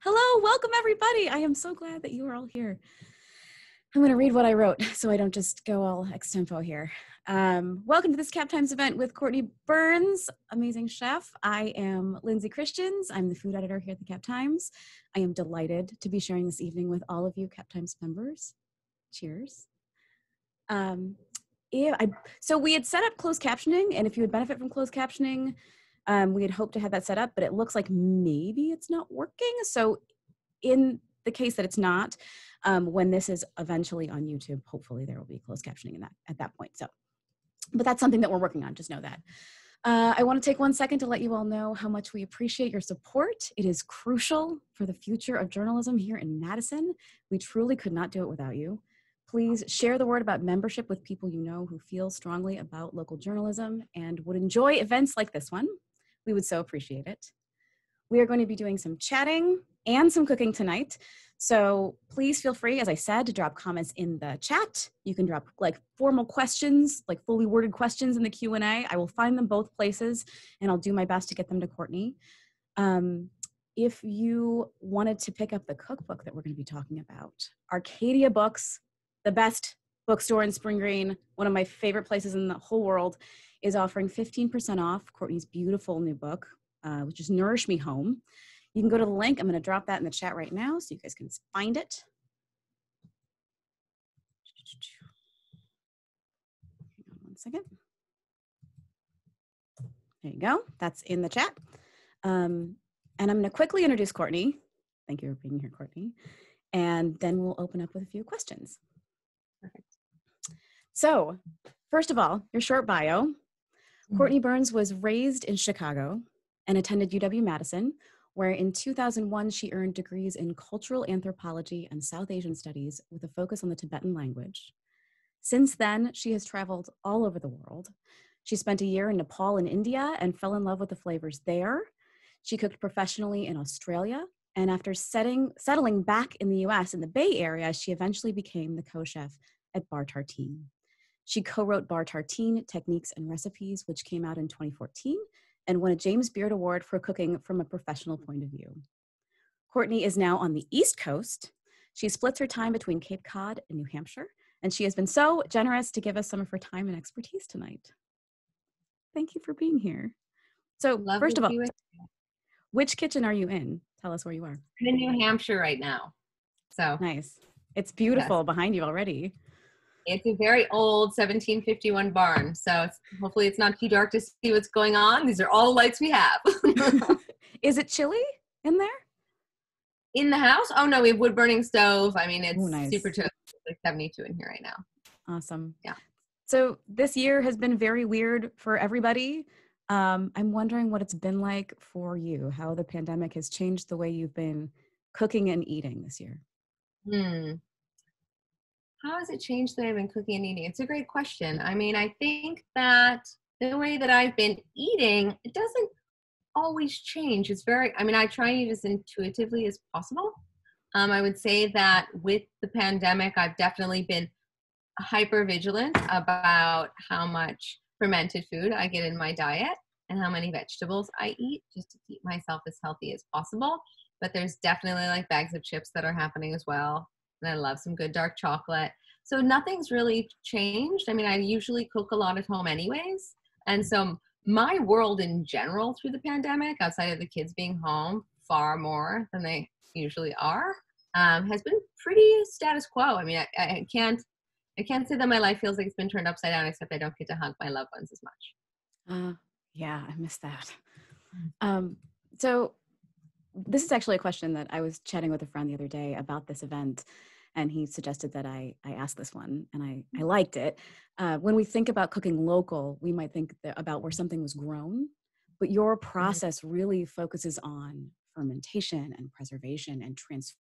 Hello, welcome everybody. I am so glad that you are all here. I'm going to read what I wrote so I don't just go all extempo here. Welcome to this Cap Times event with Cortney Burns, amazing chef. I am Lindsay Christians. I'm the food editor here at the Cap Times. I am delighted to be sharing this evening with all of you Cap Times members. Cheers. So we had set up closed captioning, and if you would benefit from closed captioning, we had hoped to have that set up, but it looks like maybe it's not working. So in the case that it's not, when this is eventually on YouTube, hopefully there will be closed captioning at that point. So, but that's something that we're working on, just know that. I want to take 1 second to let you all know how much we appreciate your support. It is crucial for the future of journalism here in Madison. We truly could not do it without you. Please share the word about membership with people you know who feel strongly about local journalism and would enjoy events like this one. We would so appreciate it. We are going to be doing some chatting and some cooking tonight. So please feel free, as I said, to drop comments in the chat. You can drop like formal questions, like fully worded questions in the Q&A. I will find them both places and I'll do my best to get them to Cortney. If you wanted to pick up the cookbook that we're going to be talking about, Arcadia Books, the best bookstore in Spring Green, one of my favorite places in the whole world, is offering 15% off Cortney's beautiful new book, which is Nourish Me Home. You can go to the link. I'm going to drop that in the chat right now so you guys can find it. Hang on 1 second. There you go. That's in the chat. And I'm going to quickly introduce Cortney. Thank you for being here, Cortney. And then we'll open up with a few questions. Perfect. So, first of all, your short bio. Cortney Burns was raised in Chicago and attended UW-Madison, where in 2001 she earned degrees in cultural anthropology and South Asian studies with a focus on the Tibetan language. Since then, she has traveled all over the world. She spent a year in Nepal and India and fell in love with the flavors there. She cooked professionally in Australia, and after settling back in the US in the Bay Area, she eventually became the co-chef at Bar Tartine. She co-wrote Bar Tartine, Techniques and Recipes, which came out in 2014 and won a James Beard Award for cooking from a professional point of view. Cortney is now on the East Coast. She splits her time between Cape Cod and New Hampshire, and she has been so generous to give us some of her time and expertise tonight. Thank you for being here. So first of all, which kitchen are you in? Tell us where you are. I'm in New Hampshire right now. So nice. It's beautiful behind you already. It's a very old 1751 barn. So hopefully it's not too dark to see what's going on. These are all the lights we have. Is it chilly in there? In the house? Oh no, we have wood burning stove. I mean, it's nice. Super chill. It's like 72 in here right now. Awesome. Yeah. So this year has been very weird for everybody. I'm wondering what it's been like for you, how the pandemic has changed the way you've been cooking and eating this year. How has it changed the way I've been cooking and eating? It's a great question. I mean, I think that the way that I've been eating, it doesn't always change. It's very, I mean, I try and eat as intuitively as possible. I would say that with the pandemic, I've definitely been hyper vigilant about how much fermented food I get in my diet and how many vegetables I eat just to keep myself as healthy as possible. But there's definitely like bags of chips that are happening as well. And I love some good dark chocolate. So nothing's really changed. I mean, I usually cook a lot at home anyways. And so my world in general through the pandemic, outside of the kids being home far more than they usually are, has been pretty status quo. I mean, I can't say that my life feels like it's been turned upside down, except I don't get to hug my loved ones as much. Yeah, I miss that. So this is actually a question that I was chatting with a friend the other day about this event, and he suggested that I ask this one, and I liked it. When we think about cooking local, we might think about where something was grown, but your process really focuses on fermentation and preservation and transfer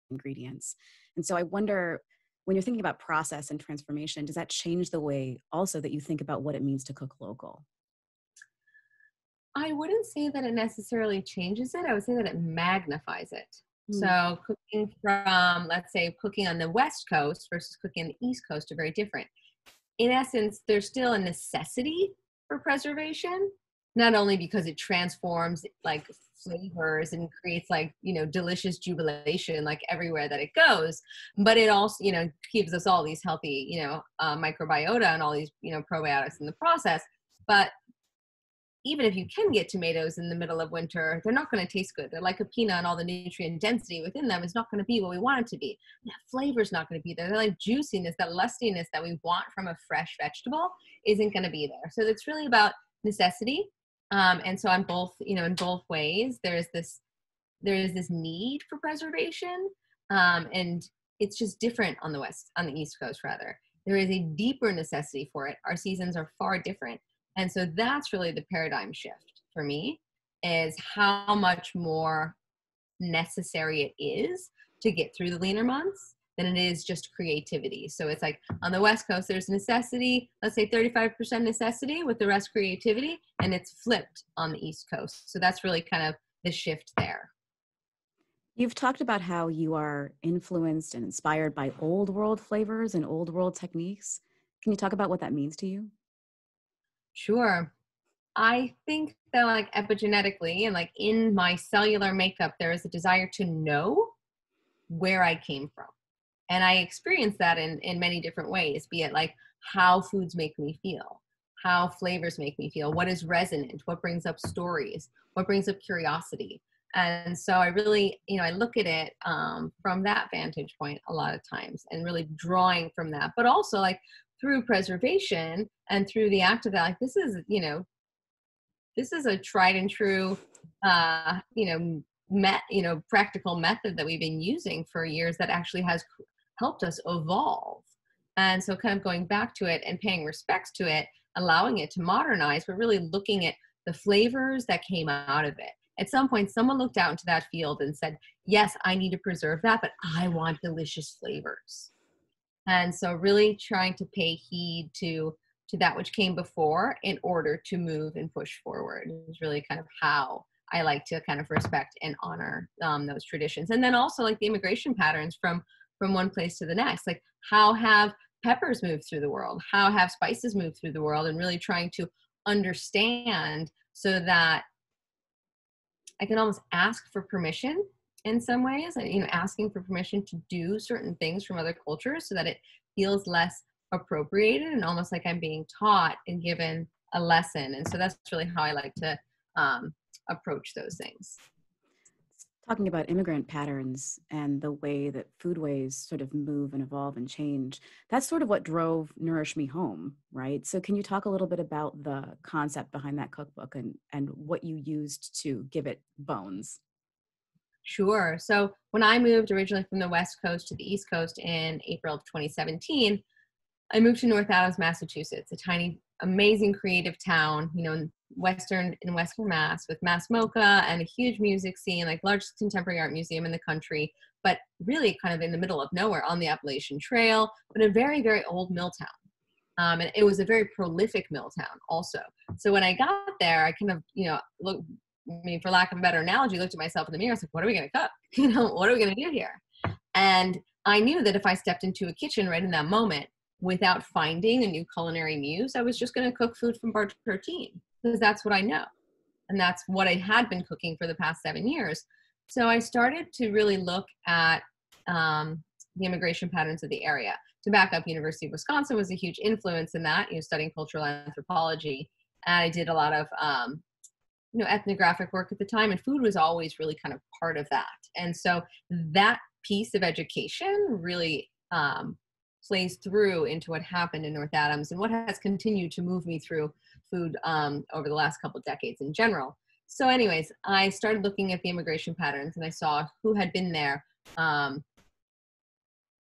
ingredients. And so I wonder, when you're thinking about process and transformation, does that change the way also that you think about what it means to cook local? I wouldn't say that it necessarily changes it. I would say that it magnifies it. So cooking from, let's say, cooking on the West Coast versus cooking on the East Coast are very different. In essence, there's still a necessity for preservation, not only because it transforms like flavors and creates like, delicious jubilation like everywhere that it goes, but it also, gives us all these healthy, microbiota and all these, probiotics in the process. But even if you can get tomatoes in the middle of winter, they're not going to taste good. They're like a peanut, and all the nutrient density within them is not going to be what we want it to be. That flavor's not going to be there. They're like juiciness, that lustiness that we want from a fresh vegetable isn't going to be there. So it's really about necessity. And so on both, in both ways, there is this need for preservation. And it's just different on the East Coast rather. There is a deeper necessity for it. Our seasons are far different. And so that's really the paradigm shift for me, is how much more necessary it is to get through the leaner months than it is just creativity. So it's like on the West Coast, there's necessity, let's say 35% necessity with the rest creativity, and it's flipped on the East Coast. So that's really kind of the shift there. You've talked about how you are influenced and inspired by old world flavors and old world techniques. Can you talk about what that means to you? Sure. I think that like epigenetically and like in my cellular makeup, there is a desire to know where I came from. And I experience that in many different ways, be it like how foods make me feel, how flavors make me feel, what is resonant, what brings up stories, what brings up curiosity. And so I really, I look at it from that vantage point a lot of times, and really drawing from that, but also like through preservation and through the act of that, like this is a tried and true, practical method that we've been using for years that actually has helped us evolve. And so kind of going back to it and paying respects to it, allowing it to modernize, but really looking at the flavors that came out of it. At some point, someone looked out into that field and said, yes, I need to preserve that, but I want delicious flavors. And so really trying to pay heed to that which came before in order to move and push forward is really kind of how I like to kind of respect and honor those traditions. And then also like the immigration patterns from one place to the next, like how have peppers moved through the world? How have spices moved through the world? And really trying to understand so that I can almost ask for permission in some ways, asking for permission to do certain things from other cultures so that it feels less appropriated and almost like I'm being taught and given a lesson. And so that's really how I like to approach those things. Talking about immigrant patterns and the way that foodways sort of move and evolve and change, that's sort of what drove Nourish Me Home, right? So can you talk a little bit about the concept behind that cookbook and what you used to give it bones? Sure. So when I moved originally from the West Coast to the East Coast in April of 2017, I moved to North Adams, Massachusetts, a tiny, amazing creative town, in Western Mass, with Mass Mocha and a huge music scene, like largest contemporary art museum in the country, but really kind of in the middle of nowhere on the Appalachian Trail, but a very, very old mill town. And it was a very prolific mill town also. So when I got there, I kind of, for lack of a better analogy, looked at myself in the mirror. I was like, what are we going to cook? What are we going to do here? And I knew that if I stepped into a kitchen right in that moment without finding a new culinary muse, I was just going to cook food from bar Tartine, because that's what I know. And that's what I had been cooking for the past 7 years. So I started to really look at the immigration patterns of the area. To back up, University of Wisconsin was a huge influence in that, studying cultural anthropology. And I did a lot of ethnographic work at the time, and food was always really kind of part of that. And so that piece of education really plays through into what happened in North Adams and what has continued to move me through food over the last couple of decades in general. So anyways, I started looking at the immigration patterns, and I saw who had been there.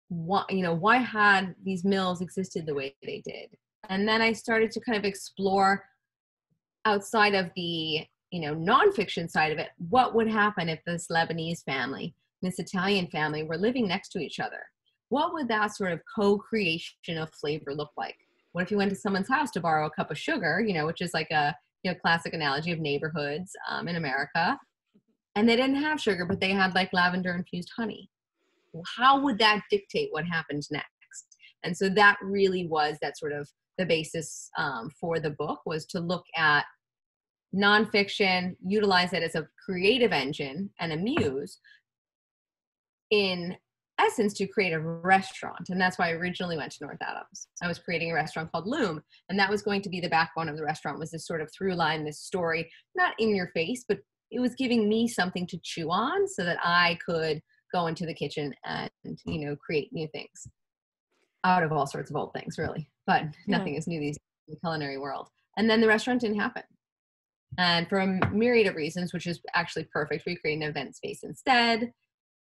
Why had these mills existed the way they did? And then I started to kind of explore outside of the nonfiction side of it, what would happen if this Lebanese family, this Italian family were living next to each other? What would that sort of co-creation of flavor look like? What if you went to someone's house to borrow a cup of sugar, which is like a classic analogy of neighborhoods in America, and they didn't have sugar, but they had like lavender infused honey? Well, how would that dictate what happened next? And so that really was that sort of the basis for the book, was to look at nonfiction, utilize it as a creative engine and a muse in essence to create a restaurant. And that's why I originally went to North Adams. I was creating a restaurant called Loom, and that was going to be the backbone of the restaurant, was this sort of through line, this story, not in your face, but it was giving me something to chew on so that I could go into the kitchen and, create new things out of all sorts of old things, really. But nothing is new these days in the culinary world. And then the restaurant didn't happen. And for a myriad of reasons, which is actually perfect, we created an event space instead.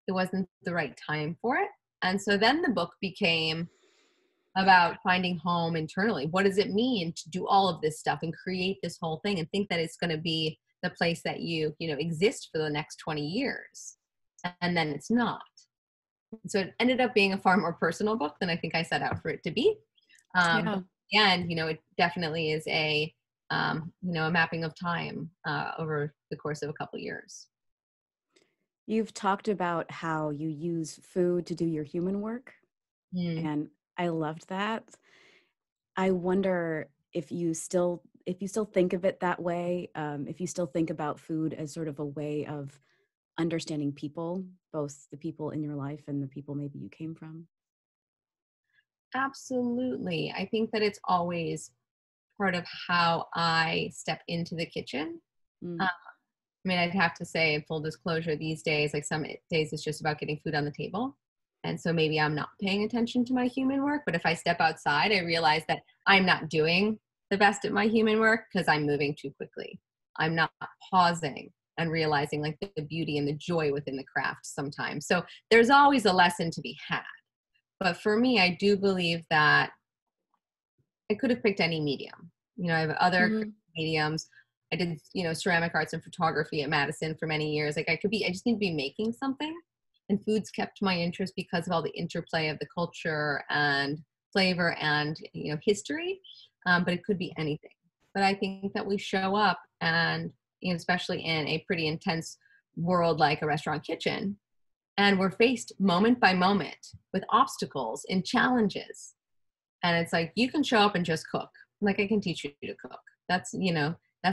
It wasn't the right time for it. And so then the book became about finding home internally. What does it mean to do all of this stuff and create this whole thing and think that it's going to be the place that you exist for the next 20 years? And then it's not. So it ended up being a far more personal book than I think I set out for it to be. And, it definitely is a mapping of time over the course of a couple of years. You've talked about how you use food to do your human work. And I loved that. I wonder if you still think of it that way, if you still think about food as sort of a way of understanding people, both the people in your life and the people maybe you came from. Absolutely. I think that it's always part of how I step into the kitchen. I'd have to say, full disclosure, these days, like some days it's just about getting food on the table. And so maybe I'm not paying attention to my human work, but if I step outside, I realize that I'm not doing the best at my human work because I'm moving too quickly. I'm not pausing and realizing like the beauty and the joy within the craft sometimes. So there's always a lesson to be had. But for me, I do believe that I could have picked any medium. I have other mediums. I did, ceramic arts and photography at Madison for many years. Like I just need to be making something. And foods kept my interest because of all the interplay of the culture and flavor and, history. But it could be anything. But I think that we show up and, especially in a pretty intense world like a restaurant kitchen, and we're faced moment by moment with obstacles and challenges. And it's like, you can show up and just cook. Like I can teach you to cook. That's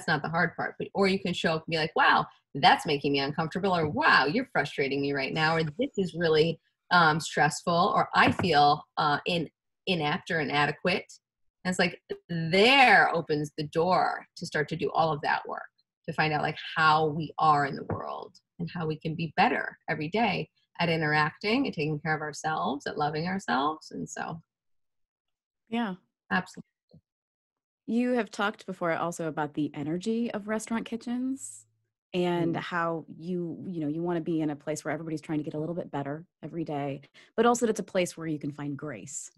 not the hard part. Or you can show up and be like, wow, that's making me uncomfortable. Or wow, you're frustrating me right now. Or this is really stressful. Or I feel inept or inadequate. And it's like, there opens the door to start to do all of that work, to find out like how we are in the world and how we can be better every day at interacting and taking care of ourselves, at loving ourselves. And so. Yeah. Absolutely. You have talked before also about the energy of restaurant kitchens and how you want to be in a place where everybody's trying to get a little bit better every day, but also that it's a place where you can find grace.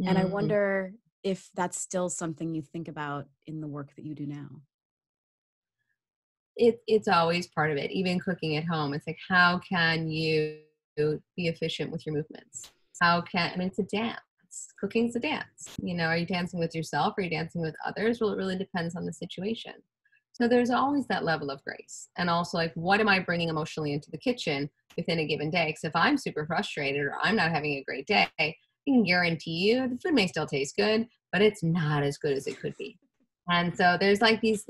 And I wonder if that's still something you think about in the work that you do now. It's always part of it, even cooking at home. It's like, how can you be efficient with your movements? It's a dance. Cooking's a dance. Are you dancing with yourself? Are you dancing with others? Well, it really depends on the situation. So there's always that level of grace. And also like, what am I bringing emotionally into the kitchen within a given day? Because if I'm super frustrated or I'm not having a great day, I can guarantee you the food may still taste good, but it's not as good as it could be. And so there's like these,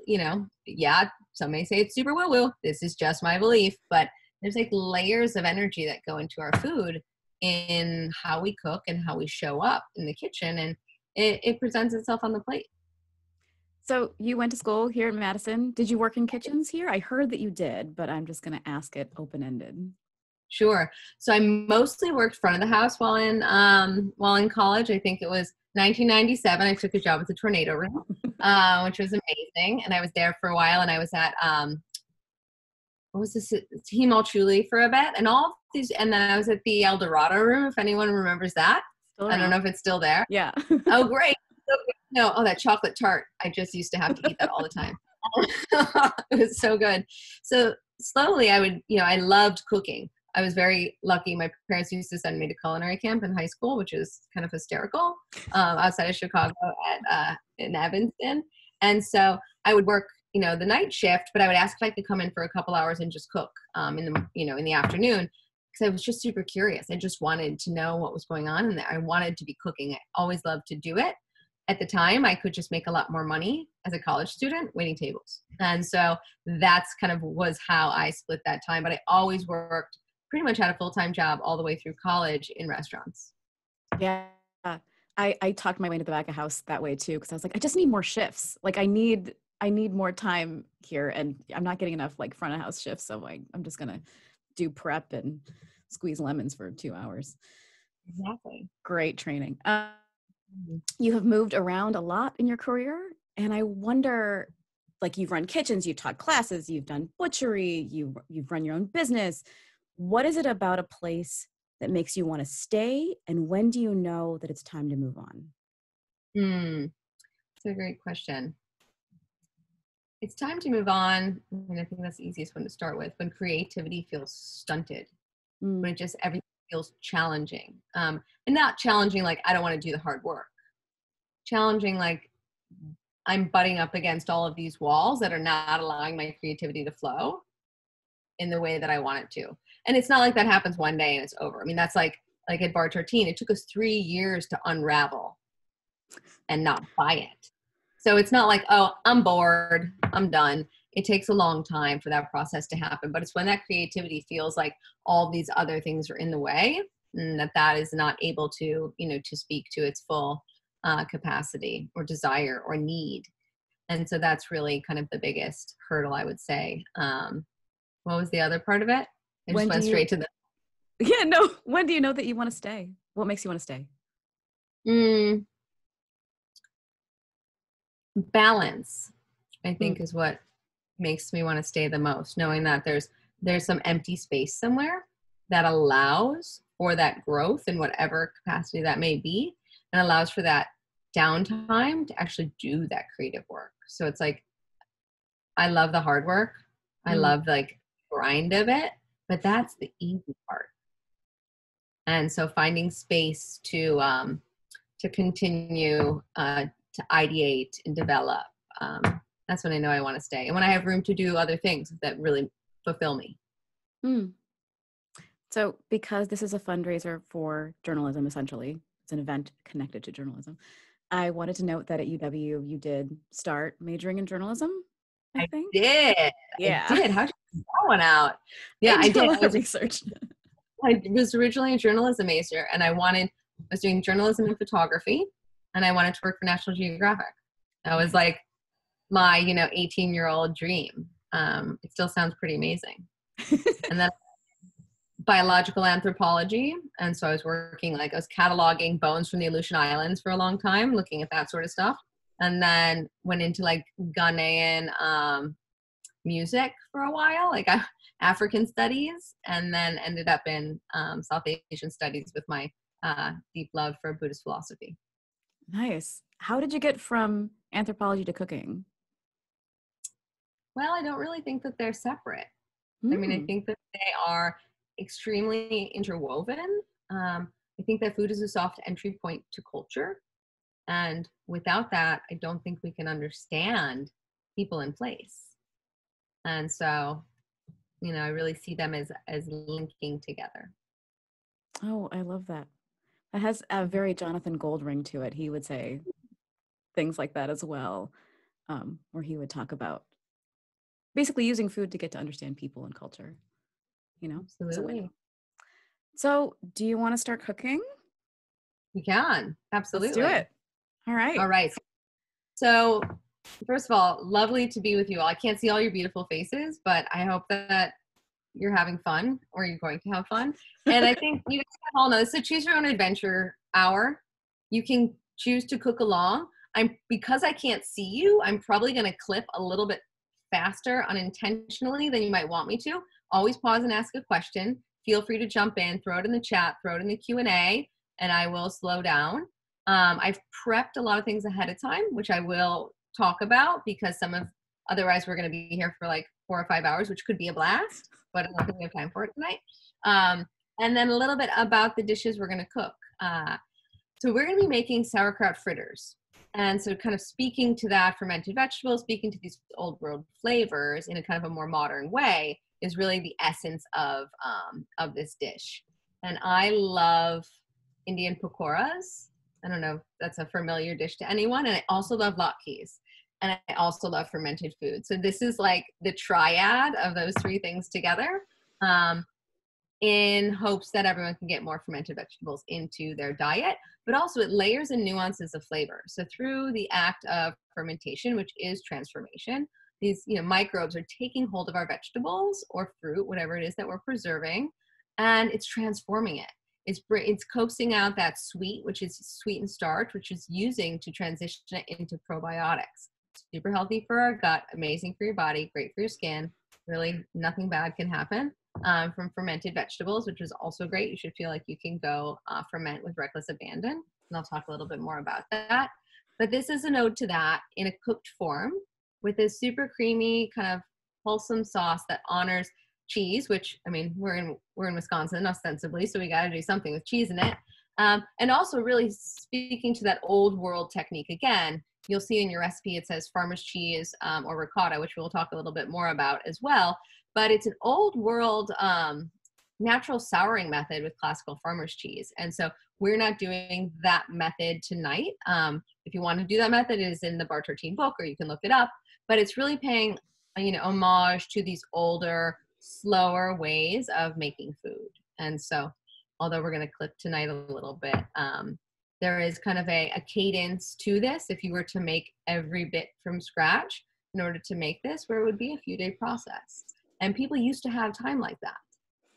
some may say it's super woo-woo. This is just my belief, but there's like layers of energy that go into our food in how we cook and how we show up in the kitchen, and it presents itself on the plate. So you went to school here in Madison. Did you work in kitchens here? I heard that you did, but I'm just going to ask it open-ended. Sure. So I mostly worked front of the house while in college. I think it was 1997. I took a job at the Tornado Room, which was amazing, and I was there for a while. And I was at what was this? Team All Truly for a bit, and all these, and then I was at the El Dorado Room. If anyone remembers that, I don't know if it's still there. Yeah. Oh, great. No, that chocolate tart. I just used to have to eat that all the time. It was so good. So slowly, I loved cooking. I was very lucky. My parents used to send me to culinary camp in high school, which is kind of hysterical, outside of Chicago in Evanston. And so I would work, the night shift, but I would ask if I could come in for a couple hours and just cook in the afternoon, because I was just super curious. I just wanted to know what was going on in there. I wanted to be cooking. I always loved to do it. at the time I could just make a lot more money as a college student waiting tables. And so that's kind of was how I split that time. But I always worked, pretty much had a full-time job all the way through college in restaurants. Yeah. I talked my way into the back of house that way too, because I was like, I just need more shifts. Like I need more time here, and I'm not getting enough like front of house shifts. So I'm just gonna do prep and squeeze lemons for 2 hours. Exactly. Great training. You have moved around a lot in your career, and I wonder, like you've run kitchens, you've taught classes, you've done butchery, you've run your own business. What is it about a place that makes you want to stay, and when do you know that it's time to move on? That's a great question. It's time to move on. And I think that's the easiest one to start with, when creativity feels stunted, when it just everything feels challenging. And not challenging like I don't want to do the hard work. Challenging like I'm butting up against all of these walls that are not allowing my creativity to flow in the way that I want it to. And it's not like that happens one day and it's over. I mean, that's like at Bar Tartine, it took us 3 years to unravel and not buy it. So it's not like, oh, I'm bored, I'm done. It takes a long time for that process to happen. But it's when that creativity feels like all these other things are in the way, and that is not able to, to speak to its full capacity or desire or need. And so that's really kind of the biggest hurdle, I would say. What was the other part of it? I just went straight to the... Yeah, no. When do you know that you want to stay? What makes you want to stay? Balance, I think, is what makes me want to stay the most. Knowing that there's some empty space somewhere that allows for that growth in whatever capacity that may be, and allows for that downtime to actually do that creative work. So it's like, I love the hard work. I love like grind of it, but that's the easy part. And so finding space to continue to ideate and develop, that's when I know I want to stay. And when I have room to do other things that really fulfill me. So because this is a fundraiser for journalism, essentially, it's an event connected to journalism, I wanted to note that at UW, you did start majoring in journalism, I think. Did. Yeah. I did. How did you get that one out? Yeah, I did a lot of research. I was originally a journalism major, and I was doing journalism and photography, and I wanted to work for National Geographic. That was like my, 18-year-old dream. It still sounds pretty amazing. And then biological anthropology. And so I was working, I was cataloging bones from the Aleutian Islands for a long time, looking at that sort of stuff. And then went into Ghanaian music for a while, African studies, and then ended up in South Asian studies with my deep love for Buddhist philosophy. Nice. How did you get from anthropology to cooking? Well, I don't really think that they're separate. I mean, I think that they are extremely interwoven. I think that food is a soft entry point to culture. And without that, I don't think we can understand people in place. And so, I really see them as linking together. Oh, I love that. That has a very Jonathan Gold ring to it. He would say things like that as well, where he would talk about basically using food to get to understand people and culture, Absolutely. So do you want to start cooking? We can. Absolutely. Let's do it. All right. So first of all, lovely to be with you all. I can't see all your beautiful faces, but I hope that you're having fun, or you're going to have fun. And I think you guys all know this is a choose your own adventure hour. You can choose to cook along. Because I can't see you, I'm probably going to clip a little bit faster unintentionally than you might want me to. Always pause and ask a question. Feel free to jump in, throw it in the chat, throw it in the Q&A, and I will slow down. I've prepped a lot of things ahead of time, which I will talk about, because otherwise we're going to be here for 4 or 5 hours, which could be a blast, but I don't think we have time for it tonight. And then a little bit about the dishes we're going to cook. So we're going to be making sauerkraut fritters. And so kind of speaking to that, fermented vegetables, speaking to these old world flavors in a kind of a more modern way, is really the essence of this dish. And I love Indian pakoras. I don't know if that's a familiar dish to anyone. And I also love latkes. And I also love fermented food. So this is like the triad of those three things together, in hopes that everyone can get more fermented vegetables into their diet, but also it layers and nuances of flavor. So through the act of fermentation, which is transformation, these microbes are taking hold of our vegetables or fruit, whatever it is that we're preserving, and it's transforming it. It's coaxing out that sweet, which is sweetened starch, which is using to transition it into probiotics. Super healthy for our gut, amazing for your body, great for your skin. Really, nothing bad can happen from fermented vegetables, which is also great. You should feel like you can go ferment with reckless abandon. And I'll talk a little bit more about that. But this is an ode to that in a cooked form with a super creamy kind of wholesome sauce that honors cheese, which, I mean, we're in Wisconsin ostensibly, so we got to do something with cheese in it. And also really speaking to that old world technique again. You'll see in your recipe, it says farmer's cheese or ricotta, which we'll talk a little bit more about as well. But it's an old world natural souring method with classical farmer's cheese. And so we're not doing that method tonight. If you want to do that method, it is in the Bar Tartine book, or you can look it up. But it's really paying, homage to these older, slower ways of making food. And so, although we're going to clip tonight a little bit, there is kind of a cadence to this. If you were to make every bit from scratch in order to make this, where it would be a few day process. And people used to have time like that.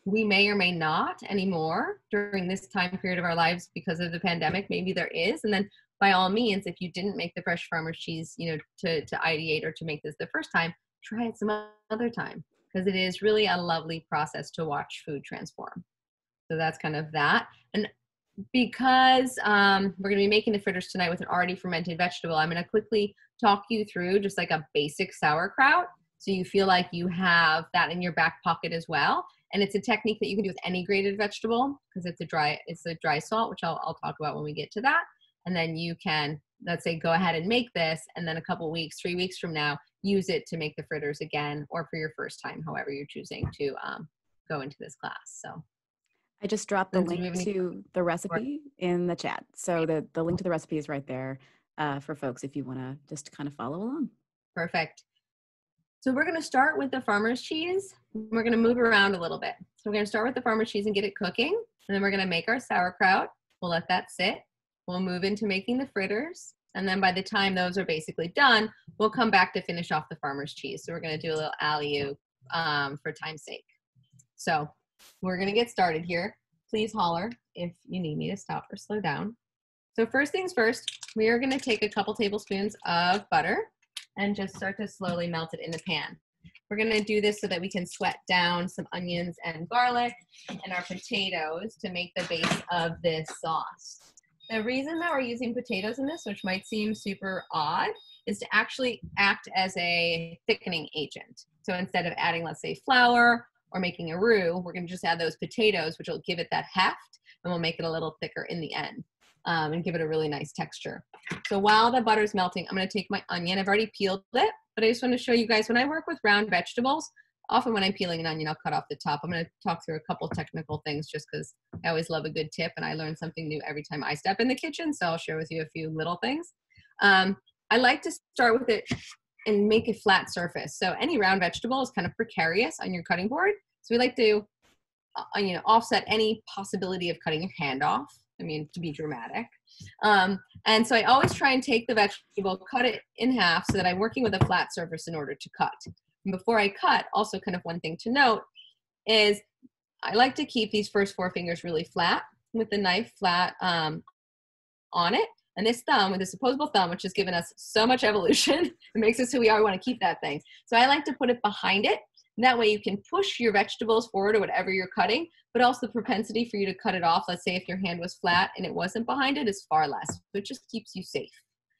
We may or may not anymore during this time period of our lives because of the pandemic. Maybe there is. And then by all means, if you didn't make the fresh farmer's cheese, to ideate or to make this the first time, try it some other time, because it is really a lovely process to watch food transform. So that's kind of that. And because we're going to be making the fritters tonight with an already fermented vegetable, I'm going to quickly talk you through just like a basic sauerkraut, so you feel like you have that in your back pocket as well. And it's a technique that you can do with any grated vegetable, because it's a dry salt, which I'll talk about when we get to that. And then you can, let's say, go ahead and make this, and then a couple weeks, 3 weeks from now, use it to make the fritters again, or for your first time, however you're choosing to go into this class. So I just dropped the link to the recipe in the chat. So the link to the recipe is right there for folks if you want to just kind of follow along. Perfect. So we're going to start with the farmer's cheese. We're going to move around a little bit. So we're going to start with the farmer's cheese and get it cooking. And then we're going to make our sauerkraut. We'll let that sit. We'll move into making the fritters. And then by the time those are basically done, we'll come back to finish off the farmer's cheese. So we're going to do a little alley-oop for time's sake. So we're going to get started here. Please holler if you need me to stop or slow down. So first things first, we are going to take a couple tablespoons of butter and just start to slowly melt it in the pan. We're going to do this so that we can sweat down some onions and garlic and our potatoes to make the base of this sauce. The reason that we're using potatoes in this, which might seem super odd, is to actually act as a thickening agent. So instead of adding, let's say, flour or making a roux, we're going to just add those potatoes, which will give it that heft, and we'll make it a little thicker in the end and give it a really nice texture. So while the butter's melting, I'm going to take my onion. I've already peeled it, but I just want to show you guys, when I work with round vegetables, often when I'm peeling an onion, I'll cut off the top. I'm going to talk through a couple technical things just because I always love a good tip, and I learn something new every time I step in the kitchen. So I'll share with you a few little things. I like to start with it and make a flat surface. So any round vegetable is kind of precarious on your cutting board. So we like to, offset any possibility of cutting your hand off. I mean, to be dramatic. And so I always try and take the vegetable, cut it in half so that I'm working with a flat surface in order to cut. And before I cut, also kind of one thing to note is I like to keep these first 4 fingers really flat with the knife flat on it. And this thumb, with this opposable thumb, which has given us so much evolution, it makes us who we are. We want to keep that thing. So I like to put it behind it. And that way you can push your vegetables forward or whatever you're cutting, but also the propensity for you to cut it off, let's say if your hand was flat and it wasn't behind it, is far less. So it just keeps you safe.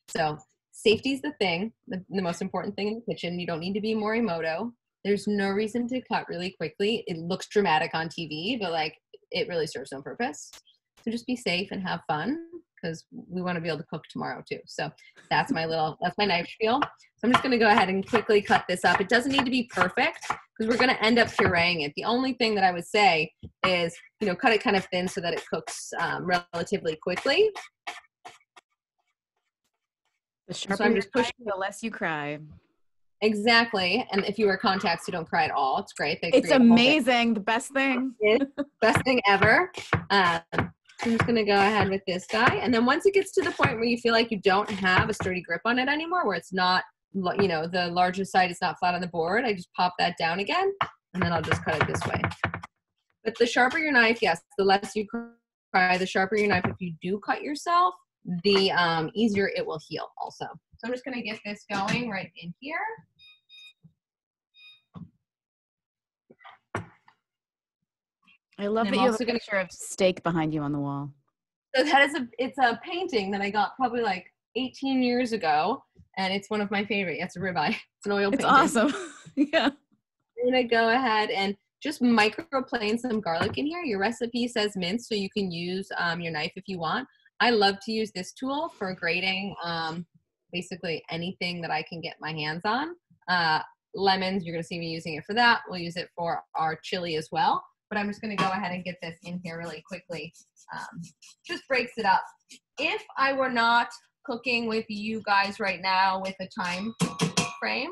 So safety is the thing, the most important thing in the kitchen. You don't need to be Morimoto. There's no reason to cut really quickly. It looks dramatic on TV, but like it really serves no purpose. So just be safe and have fun, because we want to be able to cook tomorrow too. So that's my knife spiel. So I'm just going to go ahead and quickly cut this up. It doesn't need to be perfect because we're going to end up pureeing it. The only thing that I would say is, cut it kind of thin so that it cooks relatively quickly. The So sharper I'm your just pushing knife, the less you cry. exactly. And if you wear contacts, you don't cry at all. It's great. They It's create a whole thing. amazing. The best thing. It's the best thing ever. I'm just going to go ahead with this guy. And then once it gets to the point where you feel like you don't have a sturdy grip on it anymore, where it's not, you know, the larger side is not flat on the board, I just pop that down again, and then I'll just cut it this way. But the sharper your knife, yes, the less you cry, the sharper your knife. If you do cut yourself, the easier it will heal also. So I'm just going to get this going right in here. I love that you have a picture of steak behind you on the wall. So that is it's a painting that I got probably like 18 years ago, and it's one of my favorite. It's a ribeye. It's an oil painting. It's awesome. Yeah. I'm gonna go ahead and just microplane some garlic in here. Your recipe says mince, so you can use your knife if you want. I love to use this tool for grating basically anything that I can get my hands on. Lemons, you're gonna see me using it for that. We'll use it for our chili as well. But I'm just going to go ahead and get this in here really quickly. Just breaks it up. If I were not cooking with you guys right now with a time frame,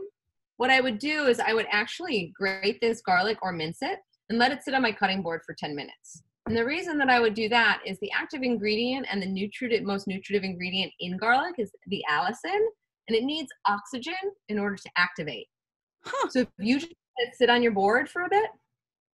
what I would do is I would actually grate this garlic or mince it and let it sit on my cutting board for 10 minutes. And the reason that I would do that is the active ingredient and the most nutritive ingredient in garlic is the allicin, and it needs oxygen in order to activate. Huh. So if you just let it sit on your board for a bit,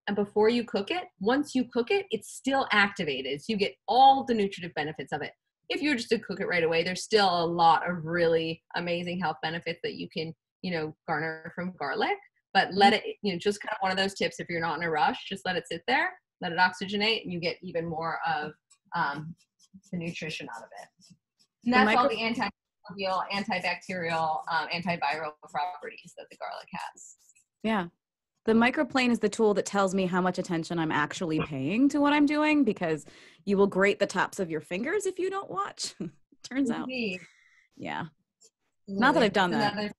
and before you cook it, once you cook it, it's still activated. So you get all the nutritive benefits of it. If you were just to cook it right away, there's still a lot of really amazing health benefits that you can, you know, garner from garlic. But let it, you know, just kind of one of those tips, if you're not in a rush, just let it sit there, let it oxygenate, and you get even more of the nutrition out of it. And that's all the antimicrobial, antibacterial, antiviral properties that the garlic has. Yeah. The microplane is the tool that tells me how much attention I'm actually paying to what I'm doing, because you will grate the tops of your fingers if you don't watch. Turns Indeed. out. Yeah. Not that I've done that.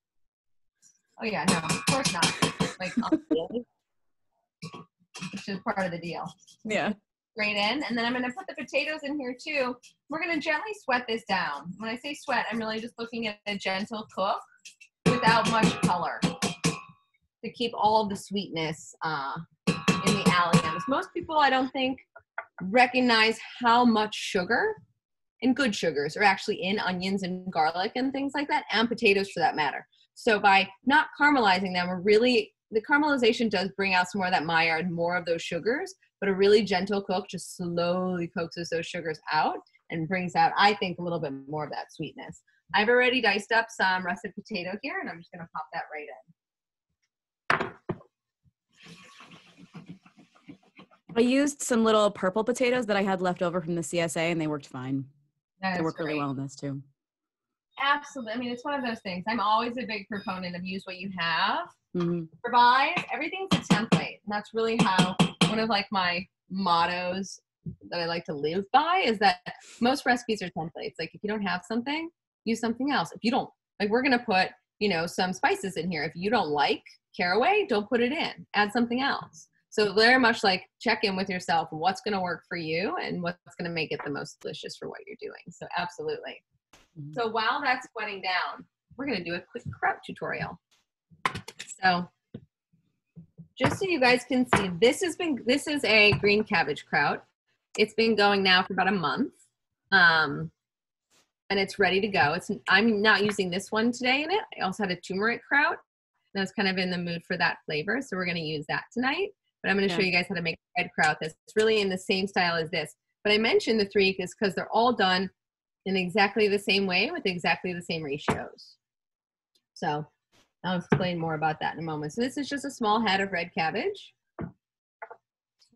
Oh yeah, no, of course not. Like, which is part of the deal. Yeah. Grate in, and then I'm going to put the potatoes in here too. We're going to gently sweat this down. When I say sweat, I'm really just looking at a gentle cook without much color, to keep all of the sweetness in the alliums. Most people, I don't think, recognize how much sugar, and good sugars, are actually in onions and garlic and things like that, and potatoes for that matter. So by not caramelizing them, the caramelization does bring out some more of that Maillard and more of those sugars, but a really gentle cook just slowly coaxes those sugars out and brings out, I think, a little bit more of that sweetness. I've already diced up some russet potato here, and I'm just going to pop that right in. I used some little purple potatoes that I had left over from the CSA, and they worked fine. They work really well in this too. Absolutely. I mean, it's one of those things. I'm always a big proponent of use what you have. Mm-hmm. For buys, everything's a template. And that's really how one of like my mottos that I like to live by is that most recipes are templates. Like if you don't have something, use something else. If you don't, like we're going to put, you know, some spices in here. If you don't like caraway, don't put it in. Add something else. So very much like check in with yourself. What's going to work for you and what's going to make it the most delicious for what you're doing. So absolutely. Mm-hmm. So while that's sweating down, we're going to do a quick kraut tutorial. So just so you guys can see, this is a green cabbage kraut. It's been going now for about a month. And it's ready to go. I'm not using this one today in it. I also had a turmeric kraut. And I was kind of in the mood for that flavor. So we're going to use that tonight. But I'm going to show you guys how to make red kraut that's really in the same style as this. But I mentioned the three because they're all done in exactly the same way with exactly the same ratios. So I'll explain more about that in a moment. So this is just a small head of red cabbage. I'm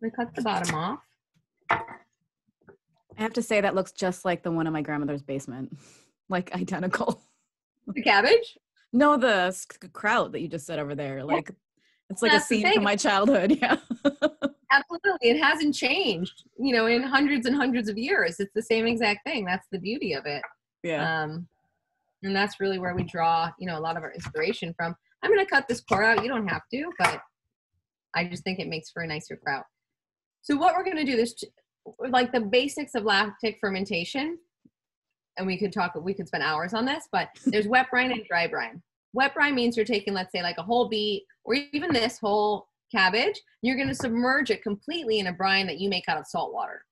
going to cut the bottom off. I have to say that looks just like the one in my grandmother's basement. Like identical. The cabbage? No, the kraut that you just said over there. Like it's like a scene from my childhood. Yeah. Absolutely. It hasn't changed, you know, in hundreds and hundreds of years. It's the same exact thing. That's the beauty of it. Yeah. And that's really where we draw, you know, a lot of our inspiration from. I'm going to cut this core out. You don't have to, but I just think it makes for a nicer kraut. So what we're going to do is like the basics of lactic fermentation. and we could spend hours on this, but there's wet brine and dry brine. Wet brine means you're taking, let's say, like a whole beet or even this whole cabbage. You're going to submerge it completely in a brine that you make out of salt water.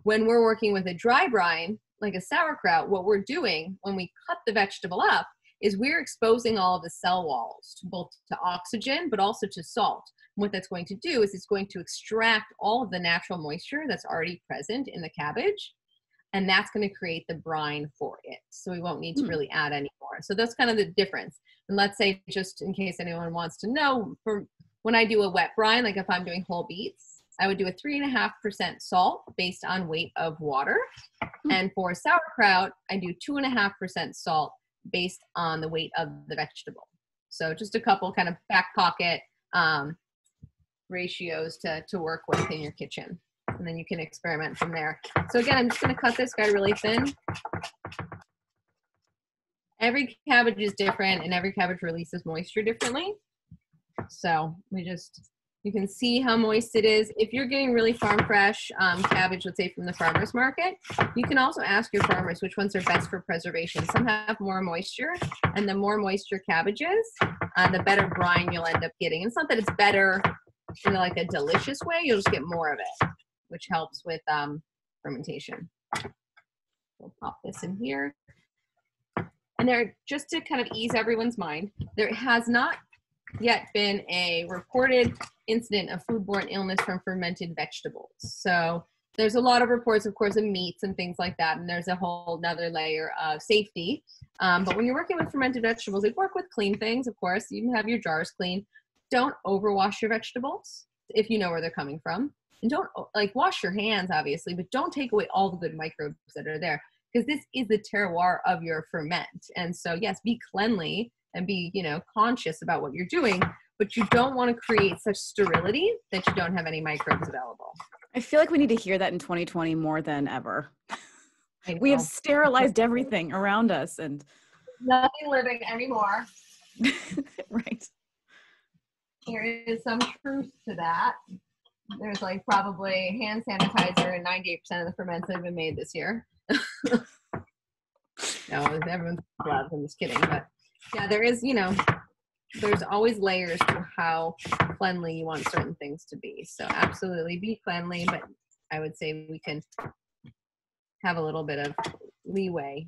When we're working with a dry brine, like a sauerkraut, what we're doing when we cut the vegetable up is we're exposing all of the cell walls to both to oxygen, but also to salt. And what that's going to do is it's going to extract all of the natural moisture that's already present in the cabbage. And that's going to create the brine for it. So we won't need to really add any more. So that's kind of the difference. And let's say, just in case anyone wants to know, for when I do a wet brine, like if I'm doing whole beets, I would do a 3.5% salt based on weight of water. And for sauerkraut, I do 2.5% salt based on the weight of the vegetable. So just a couple kind of back pocket ratios to work with in your kitchen. And then you can experiment from there. So again, I'm just going to cut this guy really thin. Every cabbage is different and every cabbage releases moisture differently. So you can see how moist it is. If you're getting really farm fresh cabbage, let's say from the farmer's market, you can also ask your farmers which ones are best for preservation. Some have more moisture, and the more moisture cabbages, the better brine you'll end up getting. And it's not that it's better in like a delicious way, you'll just get more of it, which helps with fermentation. We'll pop this in here. And there, just to kind of ease everyone's mind, there has not yet been a reported incident of foodborne illness from fermented vegetables. So there's a lot of reports, of course, of meats and things like that, and there's a whole nother layer of safety. But when you're working with fermented vegetables, like work with clean things, of course. You can have your jars clean. Don't overwash your vegetables if you know where they're coming from. And don't, like, wash your hands, obviously, but don't take away all the good microbes that are there, because this is the terroir of your ferment. And so, yes, be cleanly and be, conscious about what you're doing, but you don't want to create such sterility that you don't have any microbes available. I feel like we need to hear that in 2020 more than ever. We have sterilized everything around us and nothing living anymore. Right. There is some truth to that. There's like probably hand sanitizer in 98% of the ferments that have been made this year. No, everyone's gloves. I'm just kidding. But yeah, there is, there's always layers to how cleanly you want certain things to be. So absolutely be cleanly, but I would say we can have a little bit of leeway.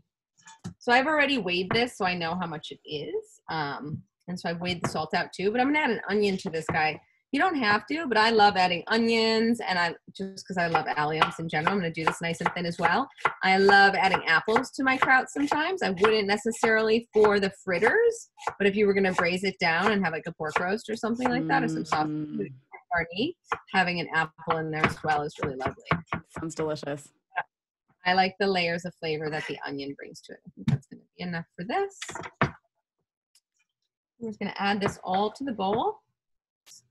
So I've already weighed this, so I know how much it is. And so I've weighed the salt out too, but I'm gonna add an onion to this guy. You don't have to, but I love adding onions, and just because I love alliums in general, I'm gonna do this nice and thin as well. I love adding apples to my kraut sometimes. I wouldn't necessarily for the fritters, but if you were gonna braise it down and have like a pork roast or something like that, or some sausage garni, having an apple in there as well is really lovely. Sounds delicious. I like the layers of flavor that the onion brings to it. I think that's gonna be enough for this. I'm just gonna add this all to the bowl.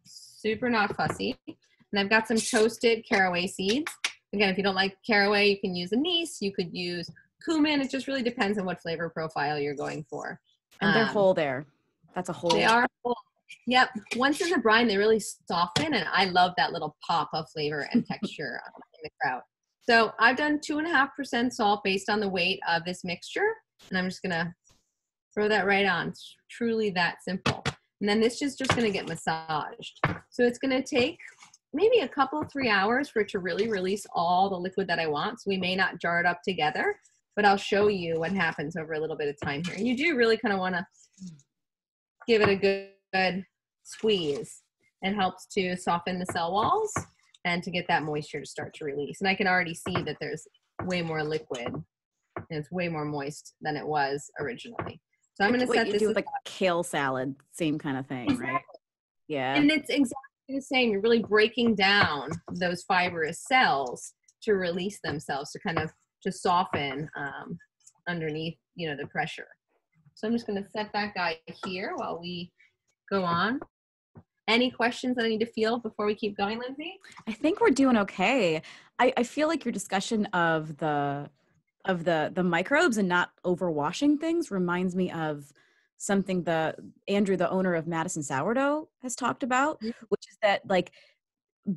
Super not fussy. And I've got some toasted caraway seeds. Again, if you don't like caraway, you can use anise, you could use cumin. It just really depends on what flavor profile you're going for. And they're whole there. That's a whole. They are whole. Yep. Once in the brine, they really soften, and I love that little pop of flavor and texture in the kraut. So I've done 2.5% salt based on the weight of this mixture, and I'm just gonna throw that right on. It's truly that simple. And then this is just going to get massaged. So it's going to take maybe a couple, 3 hours for it to really release all the liquid that I want. So we may not jar it up together, but I'll show you what happens over a little bit of time here. And you do really kind of want to give it a good squeeze. It helps to soften the cell walls and to get that moisture to start to release. And I can already see that there's way more liquid and it's way more moist than it was originally. So I'm going to set this with like kale salad, same kind of thing, exactly. Right? Yeah. And it's exactly the same. You're really breaking down those fibrous cells to release themselves, to kind of just soften underneath, the pressure. So I'm just going to set that guy here while we go on. Any questions that I need to field before we keep going, Lindsay? I think we're doing okay. I feel like your discussion of the microbes and not overwashing things reminds me of something Andrew, the owner of Madison Sourdough, has talked about, which is that like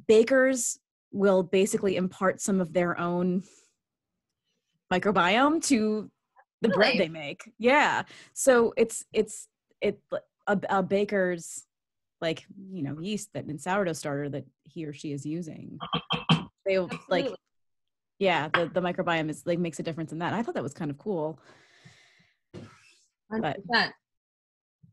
bakers will basically impart some of their own microbiome to the bread Really? they make. Yeah. So it's a baker's, like, you know, yeast that in sourdough starter that he or she is using. They like, Absolutely. yeah, the microbiome is like makes a difference in that. I thought that was kind of cool. But 100%.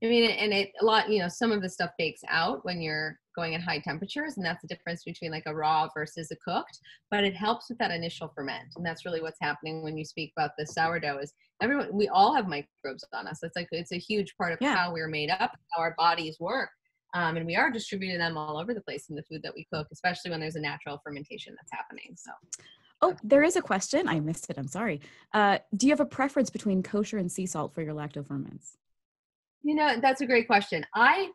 I mean, and it a lot, some of the stuff bakes out when you're going at high temperatures, and that's the difference between like a raw versus a cooked. But it helps with that initial ferment, and that's really what's happening when you speak about the sourdough. Is we all have microbes on us. It's a huge part of yeah. how we're made up, how our bodies work, and we are distributing them all over the place in the food that we cook, especially when there's a natural fermentation that's happening. So. Oh, there is a question. I missed it. I'm sorry. Do you have a preference between kosher and sea salt for your lactoferments? That's a great question. I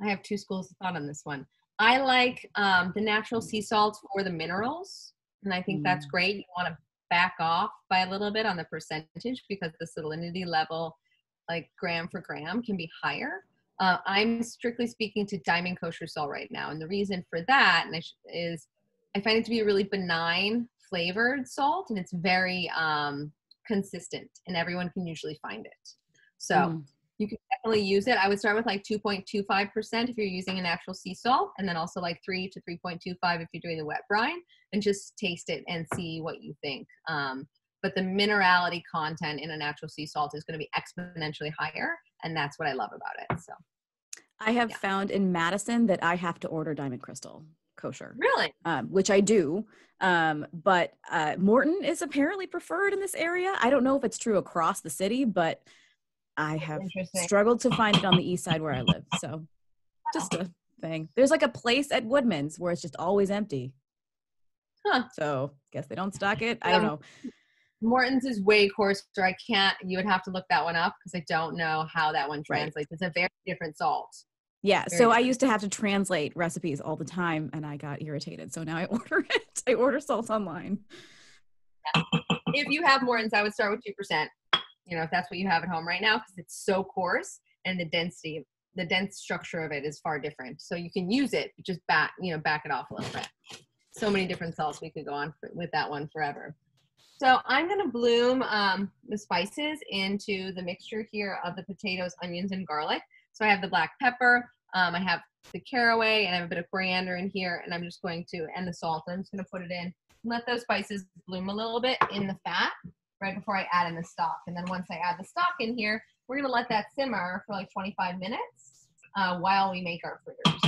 have two schools of thought on this one. I like the natural sea salts for the minerals, and I think that's great. You want to back off by a little bit on the percentage because the salinity level, like gram for gram, can be higher. I'm strictly speaking to diamond kosher salt right now, and the reason for that is I find it to be a really benign flavored salt, and it's very consistent, and everyone can usually find it. So you can definitely use it. I would start with like 2.25% if you're using a natural sea salt, and then also like 3 to 3.25 if you're doing the wet brine, and just taste it and see what you think. But the minerality content in a natural sea salt is going to be exponentially higher, and that's what I love about it. So I have found in Madison that I have to order Diamond Crystal kosher. Really? Which I do. But Morton is apparently preferred in this area. I don't know if it's true across the city, but I have struggled to find it on the east side where I live. So just a thing. There's like a place at Woodman's where it's just always empty. Huh. So guess they don't stock it. I don't know. Morton's is way coarser. You would have to look that one up because I don't know how that one translates. Right. It's a very different salt. Yeah. So I used to have to translate recipes all the time and I got irritated. So now I order it. I order salts online. Yeah. If you have Morton's, I would start with 2%. If that's what you have at home right now, because it's so coarse and the dense structure of it is far different. So you can use it, just back it off a little bit. So many different salts we could go on with that one forever. So I'm going to bloom the spices into the mixture here of the potatoes, onions, and garlic. So I have the black pepper, I have the caraway, and I have a bit of coriander in here, and I'm just going to, and the salt, I'm just going to put it in and let those spices bloom a little bit in the fat right before I add in the stock. And then once I add the stock in here, we're going to let that simmer for like 25 minutes while we make our fritters.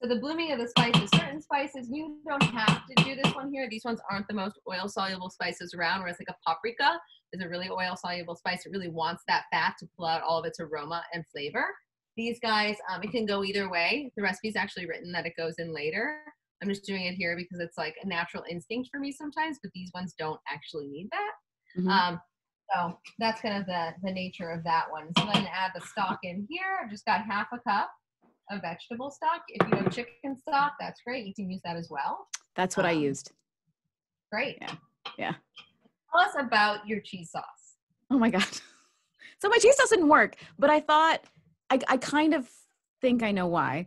So the blooming of the spices, certain spices, you don't have to do this one here. These ones aren't the most oil-soluble spices around, whereas like a paprika is a really oil-soluble spice. It really wants that fat to pull out all of its aroma and flavor. These guys, it can go either way. The recipe is actually written that it goes in later. I'm just doing it here because it's like a natural instinct for me sometimes, but these ones don't actually need that. Mm-hmm. So that's kind of the nature of that one. So I'm going to add the stock in here. I've just got half a cup of vegetable stock. If you have chicken stock, that's great. You can use that as well. That's what I used. Great. Yeah. Tell us about your cheese sauce. Oh my God. So my cheese sauce didn't work, but I thought, I kind of think I know why.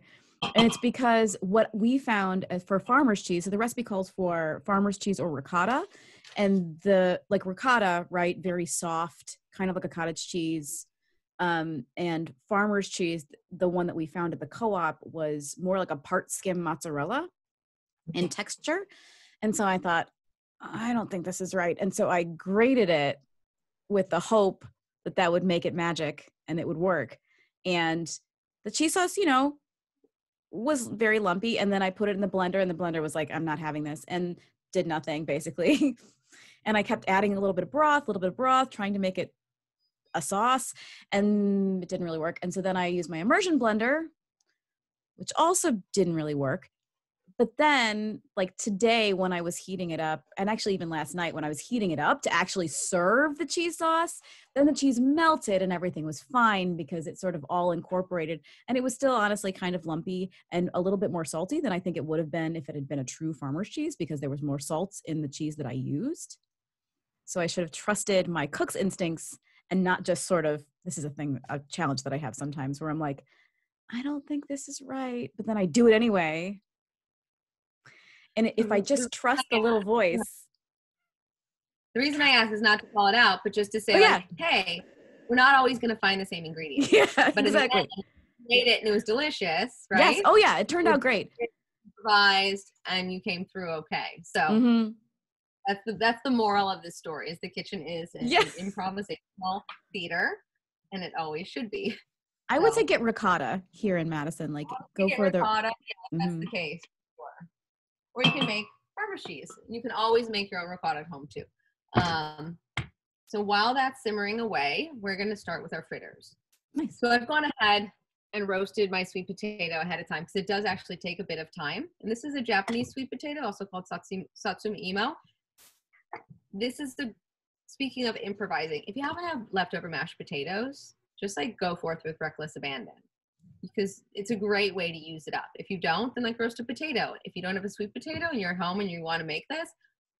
And it's because what we found for farmer's cheese, so the recipe calls for farmer's cheese or ricotta, and like ricotta, right? Very soft, kind of like a cottage cheese. And farmer's cheese, the one that we found at the co-op, was more like a part skim mozzarella in texture. And so I thought, I don't think this is right. And so I grated it with the hope that that would make it magic and it would work. And the cheese sauce, was very lumpy. And then I put it in the blender and the blender was like, I'm not having this, and did nothing basically. And I kept adding a little bit of broth, trying to make it a sauce, and it didn't really work. And so then I used my immersion blender, which also didn't really work. But then like today when I was heating it up, and actually even last night when I was heating it up to actually serve the cheese sauce, then the cheese melted and everything was fine because it sort of all incorporated, and it was still honestly kind of lumpy and a little bit more salty than I think it would have been if it had been a true farmer's cheese, because there was more salts in the cheese that I used. So I should have trusted my cook's instincts and not just sort of, this is a challenge that I have sometimes where I'm like, I don't think this is right, but then I do it anyway. And if I just trust the little voice, The reason I ask is not to call it out, but just to say, hey, we're not always going to find the same ingredients. Yeah, but exactly. In the end, you made it and it was delicious, right? Yes. Oh yeah, it turned out great. Improvised and you came through okay. So that's the moral of this story. Is the kitchen is an improvisational theater, and it always should be. I would say get ricotta here in Madison. Like go for ricotta. Yeah, that's the case. Sure. Or you can make farmer's cheese. You can always make your own ricotta at home too. So while that's simmering away, we're going to start with our fritters. Nice. So I've gone ahead and roasted my sweet potato ahead of time because it does actually take a bit of time. And this is a Japanese sweet potato, also called satsuma imo. This is speaking of improvising, if you happen to have leftover mashed potatoes, just like go forth with reckless abandon, because it's a great way to use it up. If you don't, then like roast a potato. If you don't have a sweet potato and you're home and you want to make this,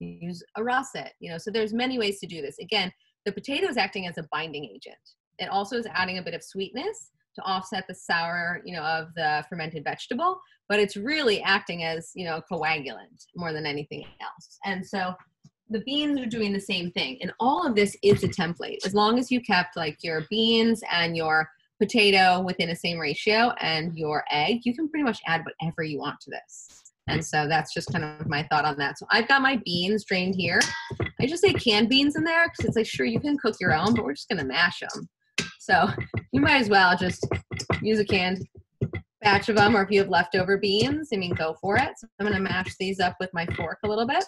use a russet, so there's many ways to do this. Again, the potato is acting as a binding agent. It also is adding a bit of sweetness to offset the sour, of the fermented vegetable, but it's really acting as, a coagulant more than anything else. And so the beans are doing the same thing. And all of this is a template. As long as you kept like your beans and your potato within the same ratio and your egg, you can pretty much add whatever you want to this. And so that's just kind of my thought on that. So I've got my beans drained here. I just say canned beans in there because it's like, sure, you can cook your own, but we're just going to mash them. So you might as well just use a canned batch of them, or if you have leftover beans, go for it. So I'm going to mash these up with my fork a little bit.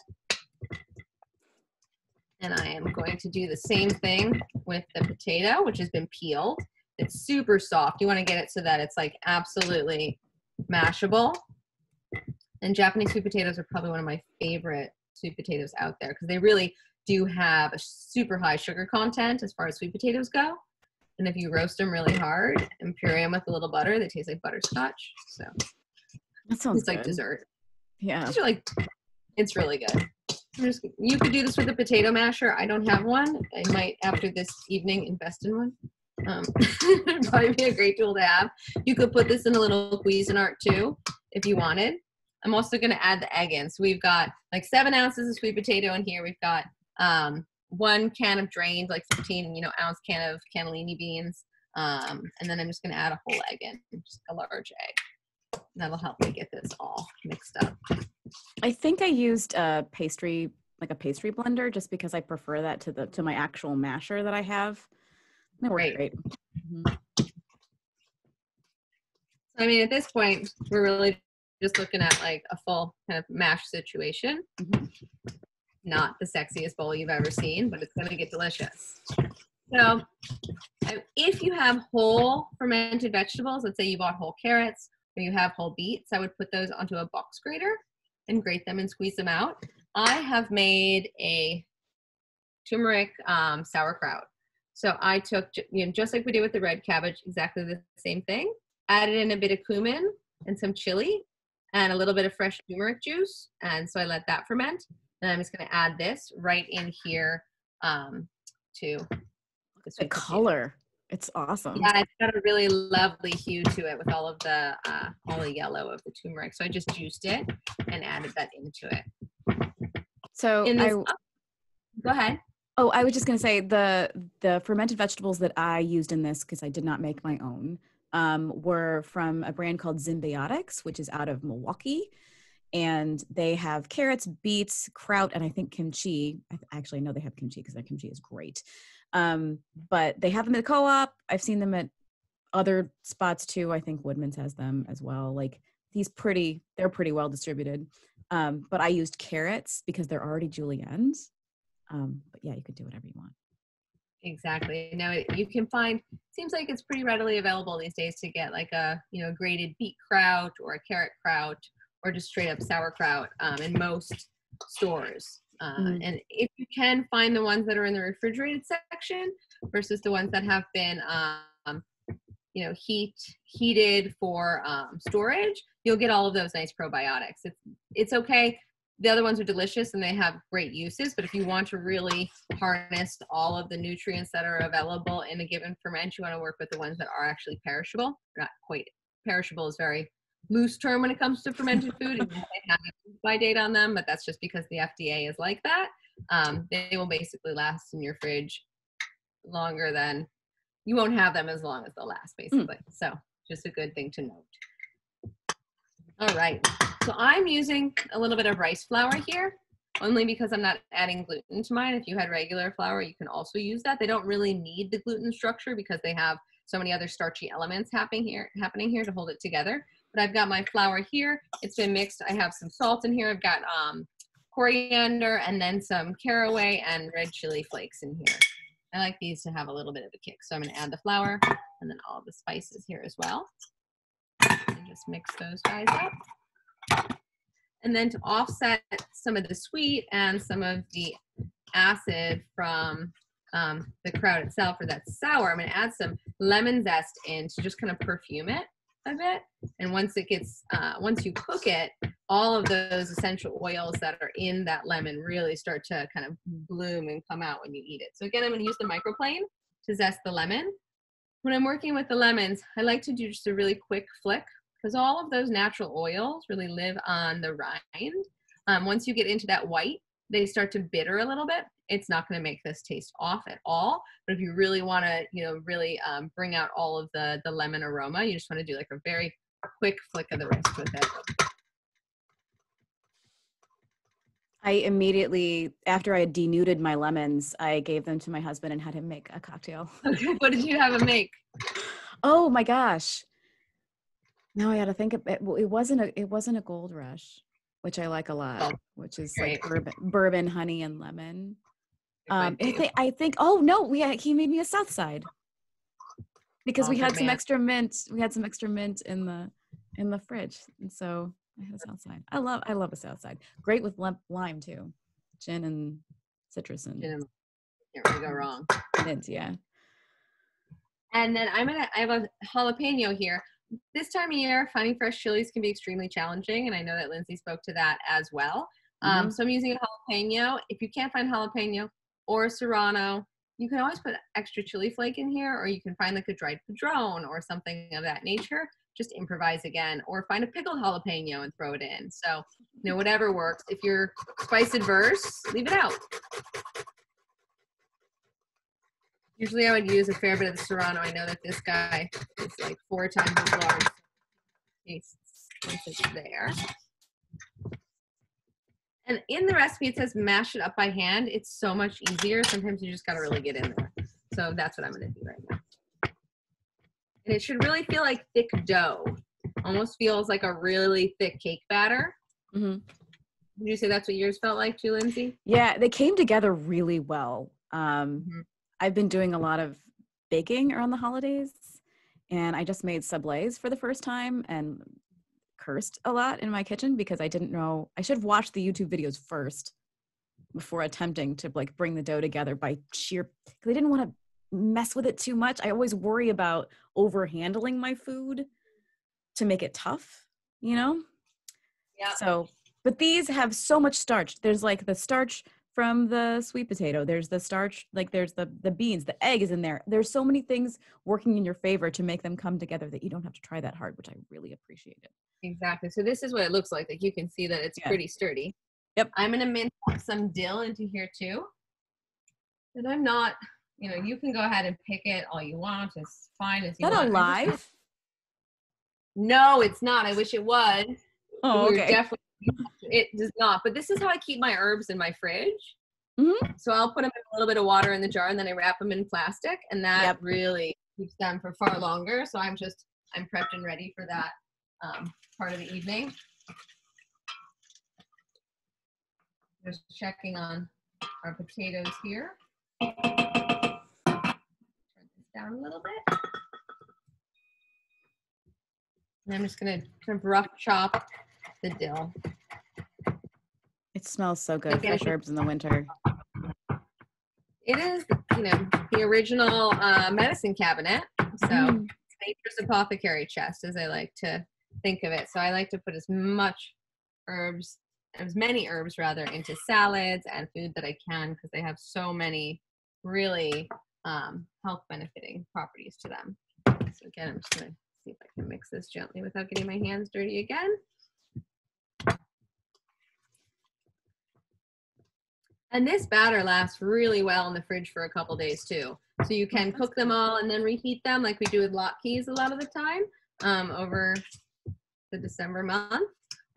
And I am going to do the same thing with the potato, which has been peeled. It's super soft. You want to get it so that it's like absolutely mashable. And Japanese sweet potatoes are probably one of my favorite sweet potatoes out there because they really do have a super high sugar content as far as sweet potatoes go. And if you roast them really hard and puree them with a little butter, they taste like butterscotch. So that sounds it's like dessert. Yeah. It's really good. You could do this with a potato masher. I don't have one. I might, after this evening, invest in one. It'd probably be a great tool to have. You could put this in a little Cuisinart too, if you wanted. I'm also going to add the egg in. So we've got like 7 ounces of sweet potato in here. We've got 1 can of drained, like 15, ounce can of cannellini beans. And then I'm just going to add a whole egg in, just a large egg. That'll help me get this all mixed up. I think I used a pastry blender, just because I prefer that to my actual masher that I have. It works great. So, at this point, we're really just looking at like a full kind of mash situation. Not the sexiest bowl you've ever seen, but it's going to get delicious. So if you have whole fermented vegetables, let's say you bought whole carrots or you have whole beets, I would put those onto a box grater and grate them and squeeze them out. I have made a turmeric sauerkraut. So I took, just like we did with the red cabbage, exactly the same thing, added in a bit of cumin and some chili and a little bit of fresh turmeric juice. And so I let that ferment. And I'm just going to add this right in here to the color. It's awesome. Yeah, it's got a really lovely hue to it with all the yellow of the turmeric. So I just juiced it and added that into it. So go ahead. Oh, I was just going to say the fermented vegetables that I used in this, because I did not make my own, were from a brand called Symbiotics, which is out of Milwaukee. And they have carrots, beets, kraut, and I think kimchi. I actually know they have kimchi because their kimchi is great. But they have them at the co-op. I've seen them at other spots too. I think Woodman's has them as well. Like they're pretty well distributed. But I used carrots because they're already juliennes. But yeah, you could do whatever you want. Exactly. Now you can find, seems like it's pretty readily available these days to get like a, grated beet kraut or a carrot kraut or just straight up sauerkraut in most stores. And if you can find the ones that are in the refrigerated section versus the ones that have been, heated for storage, you'll get all of those nice probiotics. It's okay. The other ones are delicious and they have great uses, but if you want to really harness all of the nutrients that are available in a given ferment, you want to work with the ones that are actually perishable. Not quite perishable is very loose term when it comes to fermented food. And they have a use-by date on them, but that's just because the FDA is like that. they will basically last in your fridge longer than, you won't have them as long as they'll last, basically. So just a good thing to note. All right, so I'm using a little bit of rice flour here, only because I'm not adding gluten to mine. If you had regular flour, you can also use that. They don't really need the gluten structure because they have so many other starchy elements happening here to hold it together. But I've got my flour here. It's been mixed. I have some salt in here. I've got coriander and then some caraway and red chili flakes in here. I like these to have a little bit of a kick. So I'm going to add the flour and then all the spices here as well. And just mix those guys up. And then to offset some of the sweet and some of the acid from the kraut itself, or that sour, I'm going to add some lemon zest in to just kind of perfume it a bit. And once it gets, once you cook it, all of those essential oils that are in that lemon really start to kind of bloom and come out when you eat it. So again, I'm going to use the microplane to zest the lemon. When I'm working with the lemons, I like to do just a really quick flick because all of those natural oils really live on the rind. Once you get into that white, they start to bitter a little bit. It's not going to make this taste off at all. But if you really want to, really bring out all of the lemon aroma, you just want to do like a very quick flick of the wrist with it. I immediately, after I had denuded my lemons, I gave them to my husband and had him make a cocktail. Okay, what did you have him make? Oh my gosh. Now I got to think of it. Well, it wasn't a Gold Rush, which I like a lot, which is great. like bourbon, honey, and lemon. I think. Oh no, he made me a South Side because we had some extra mint. We had some extra mint in the fridge, and so I had a South Side. I love a South Side. Great with lime too, gin and citrus and. Can't really go wrong. Mint, yeah. And then I have a jalapeno here. This time of year, finding fresh chilies can be extremely challenging, and I know that Lindsay spoke to that as well. So I'm using a jalapeno. If you can't find jalapeno or serrano, you can always put extra chili flake in here, or you can find like a dried padron or something of that nature. Just improvise again, or find a pickled jalapeno and throw it in. So, whatever works. If you're spice adverse, leave it out. Usually I would use a fair bit of the serrano. I know that this guy is like 4 times as large. Tastes once it's there. And in the recipe, it says mash it up by hand. It's so much easier. Sometimes you just got to really get in there. So that's what I'm going to do right now. And it should really feel like thick dough. Almost feels like a really thick cake batter. Mm-hmm. Would you say that's what yours felt like too, Lindsay? Yeah, they came together really well. I've been doing a lot of baking around the holidays, and I just made sablés for the first time and cursed a lot in my kitchen because I didn't know. I should have watched the YouTube videos first before attempting to like bring the dough together by sheer, because I didn't want to mess with it too much. I always worry about overhandling my food to make it tough, Yeah. So, but these have so much starch. There's like the starch from the sweet potato. There's the starch, like there's the beans, the egg is in there. There's so many things working in your favor to make them come together that you don't have to try that hard, which I really appreciated. Exactly. So this is what it looks like. Like you can see that it's pretty sturdy. Yep. I'm going to mince some dill into here too. And I'm not, you can go ahead and pick it all you want. It's fine as you want. Is that alive? No, it's not. I wish it was. Oh, okay. It does not. But this is how I keep my herbs in my fridge. Mm-hmm. So I'll put them in a little bit of water in the jar, and then I wrap them in plastic, and that really keeps them for far longer. So I'm prepped and ready for that part of the evening. Just checking on our potatoes here. Turn this down a little bit. And I'm just going to kind of rough chop the dill. It smells so good. Fresh herbs in the winter. It is, the original medicine cabinet. So it's nature's apothecary chest, as I like to think of it. So I like to put as many herbs into salads and food that I can, because they have so many really health benefiting properties to them. So again, I'm just going to see if I can mix this gently without getting my hands dirty again. And this batter lasts really well in the fridge for a couple days too. So you can cook them all and then reheat them like we do with latkes a lot of the time over the December month.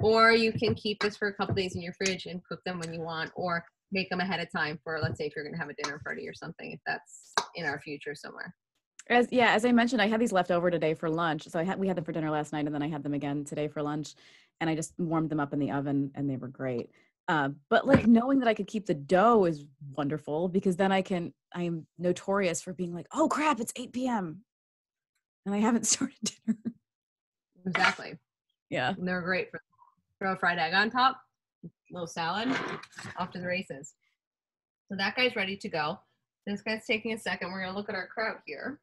Or you can keep this for a couple days in your fridge and cook them when you want, or make them ahead of time for, let's say, if you're going to have a dinner party or something, if that's in our future somewhere. As I mentioned, I had these left over today for lunch. So we had them for dinner last night, and then I had them again today for lunch, and I just warmed them up in the oven, and they were great. But like knowing that I could keep the dough is wonderful, because then I am notorious for being like, oh crap, it's 8 p.m. and I haven't started dinner. Exactly. Yeah. And they're great for throw a fried egg on top, a little salad, off to the races. So that guy's ready to go. This guy's taking a second. We're going to look at our kraut here.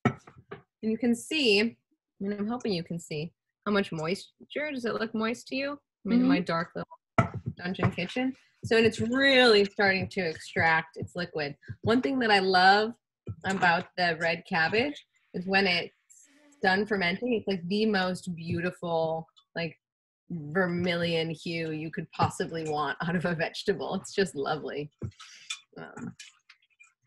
And you can see, I'm hoping you can see how much moisture. Does it look moist to you? I'm in my dark little dungeon kitchen. So it's really starting to extract its liquid. One thing that I love about the red cabbage is when it's done fermenting, it's like the most beautiful, like vermilion hue you could possibly want out of a vegetable. It's just lovely.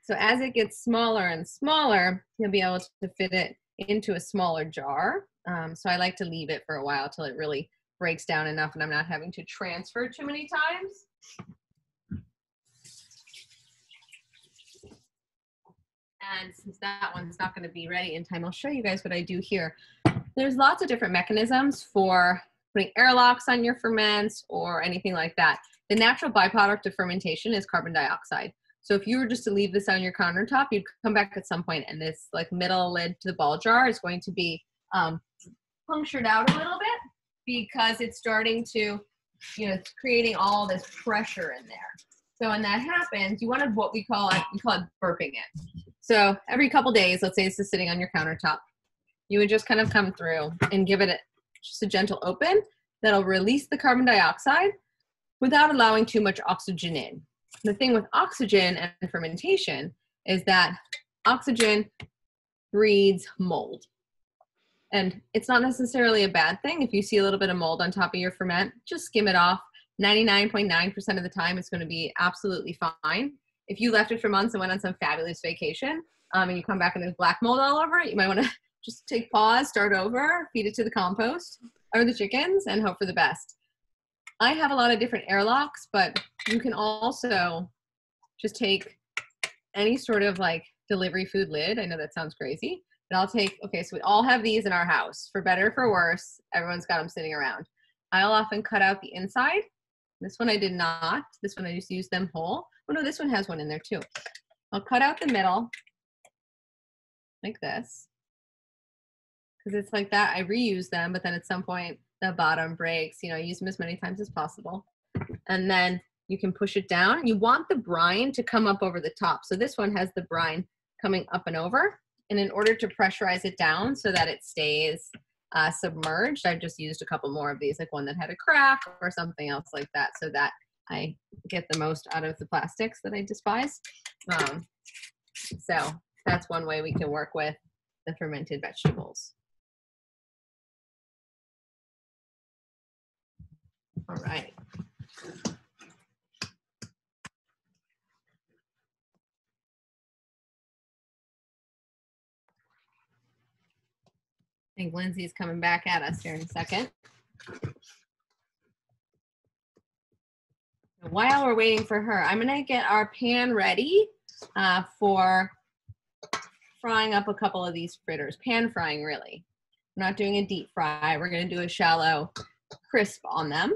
So as it gets smaller and smaller, you'll be able to fit it into a smaller jar. So I like to leave it for a while till it really breaks down enough and I'm not having to transfer too many times. And since that one's not going to be ready in time, I'll show you guys what I do here. There's lots of different mechanisms for putting airlocks on your ferments or anything like that. The natural byproduct of fermentation is carbon dioxide. So if you were just to leave this on your countertop, you'd come back at some point and this like middle lid to the ball jar is going to be punctured out a little bit because it's starting to, it's creating all this pressure in there. So when that happens, you want to we call it burping it. So every couple days, let's say this is sitting on your countertop, you would just kind of come through and give it just a gentle open that'll release the carbon dioxide without allowing too much oxygen in. The thing with oxygen and fermentation is that oxygen breeds mold. And it's not necessarily a bad thing. If you see a little bit of mold on top of your ferment, just skim it off. 99.9% of the time, it's going to be absolutely fine. If you left it for months and went on some fabulous vacation and you come back and there's black mold all over it, you might want to just take pause, start over, feed it to the compost or the chickens and hope for the best. I have a lot of different airlocks, but you can also just take any sort of like delivery food lid. I know that sounds crazy, but I'll take, okay, so we all have these in our house. For better or for worse, everyone's got them sitting around. I'll often cut out the inside. This one I did not. This one I just used them whole. Oh no, this one has one in there too. I'll cut out the middle like this. Because it's like that, I reuse them, but then at some point the bottom breaks. I use them as many times as possible. And then you can push it down. You want the brine to come up over the top. So this one has the brine coming up and over. And in order to pressurize it down so that it stays submerged, I've just used a couple more of these, like one that had a crack or something else like that, so that I get the most out of the plastics that I despise. So that's one way we can work with the fermented vegetables. All right. I think Lindsay's coming back at us here in a second. While we're waiting for her, I'm going to get our pan ready for frying up a couple of these fritters. Pan frying, really. We're not doing a deep fry. We're going to do a shallow crisp on them.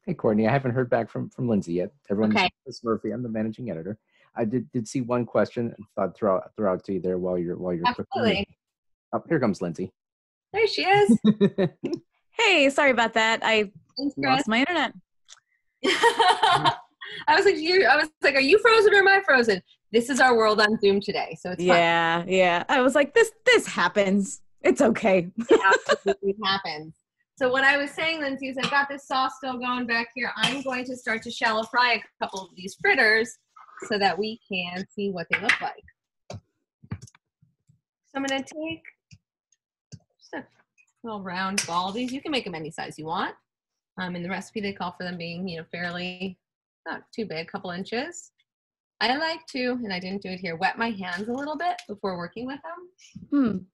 Hey, Courtney, I haven't heard back from Lindsay yet. Everyone's Okay. Murphy. I'm the managing editor. I did see one question and thought throw out to you there while you're Absolutely. Oh, here comes Lindsay. There she is. Hey, sorry about that. I Thanks, lost my internet. I was like, are you frozen or am I frozen? This is our world on Zoom today, so it's fine. Yeah. I was like, this happens. It's okay. It absolutely happens. So what I was saying, Lindsay, is I've got this sauce still going back here. I'm going to start to shallow fry a couple of these fritters so that we can see what they look like. So I'm going to take just a little round ball of these. You can make them any size you want. In the recipe, they call for them being, fairly, not too big, a couple inches. I like to, and I didn't do it here, wet my hands a little bit before working with them.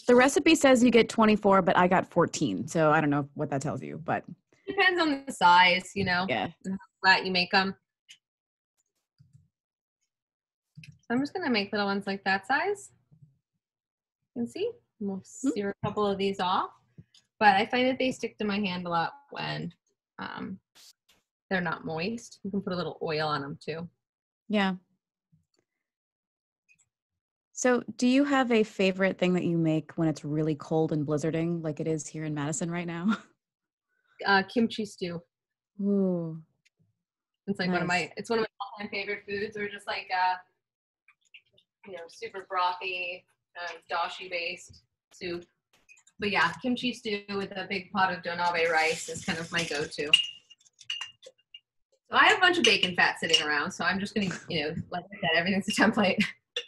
The recipe says you get 24, but I got 14. So I don't know what that tells you, but. Depends on the size, Yeah. and how flat you make them. So I'm just going to make little ones like that size. You can see. We'll sear a couple of these off. But I find that they stick to my hand a lot when they're not moist. You can put a little oil on them too. Yeah. So do you have a favorite thing that you make when it's really cold and blizzarding like it is here in Madison right now? Kimchi stew. Ooh. It's like nice. It's one of my all-time favorite foods. Or just like super brothy, dashi based soup. But yeah, kimchi stew with a big pot of donabe rice is kind of my go-to. So I have a bunch of bacon fat sitting around, so I'm just going to, like I said, everything's a template.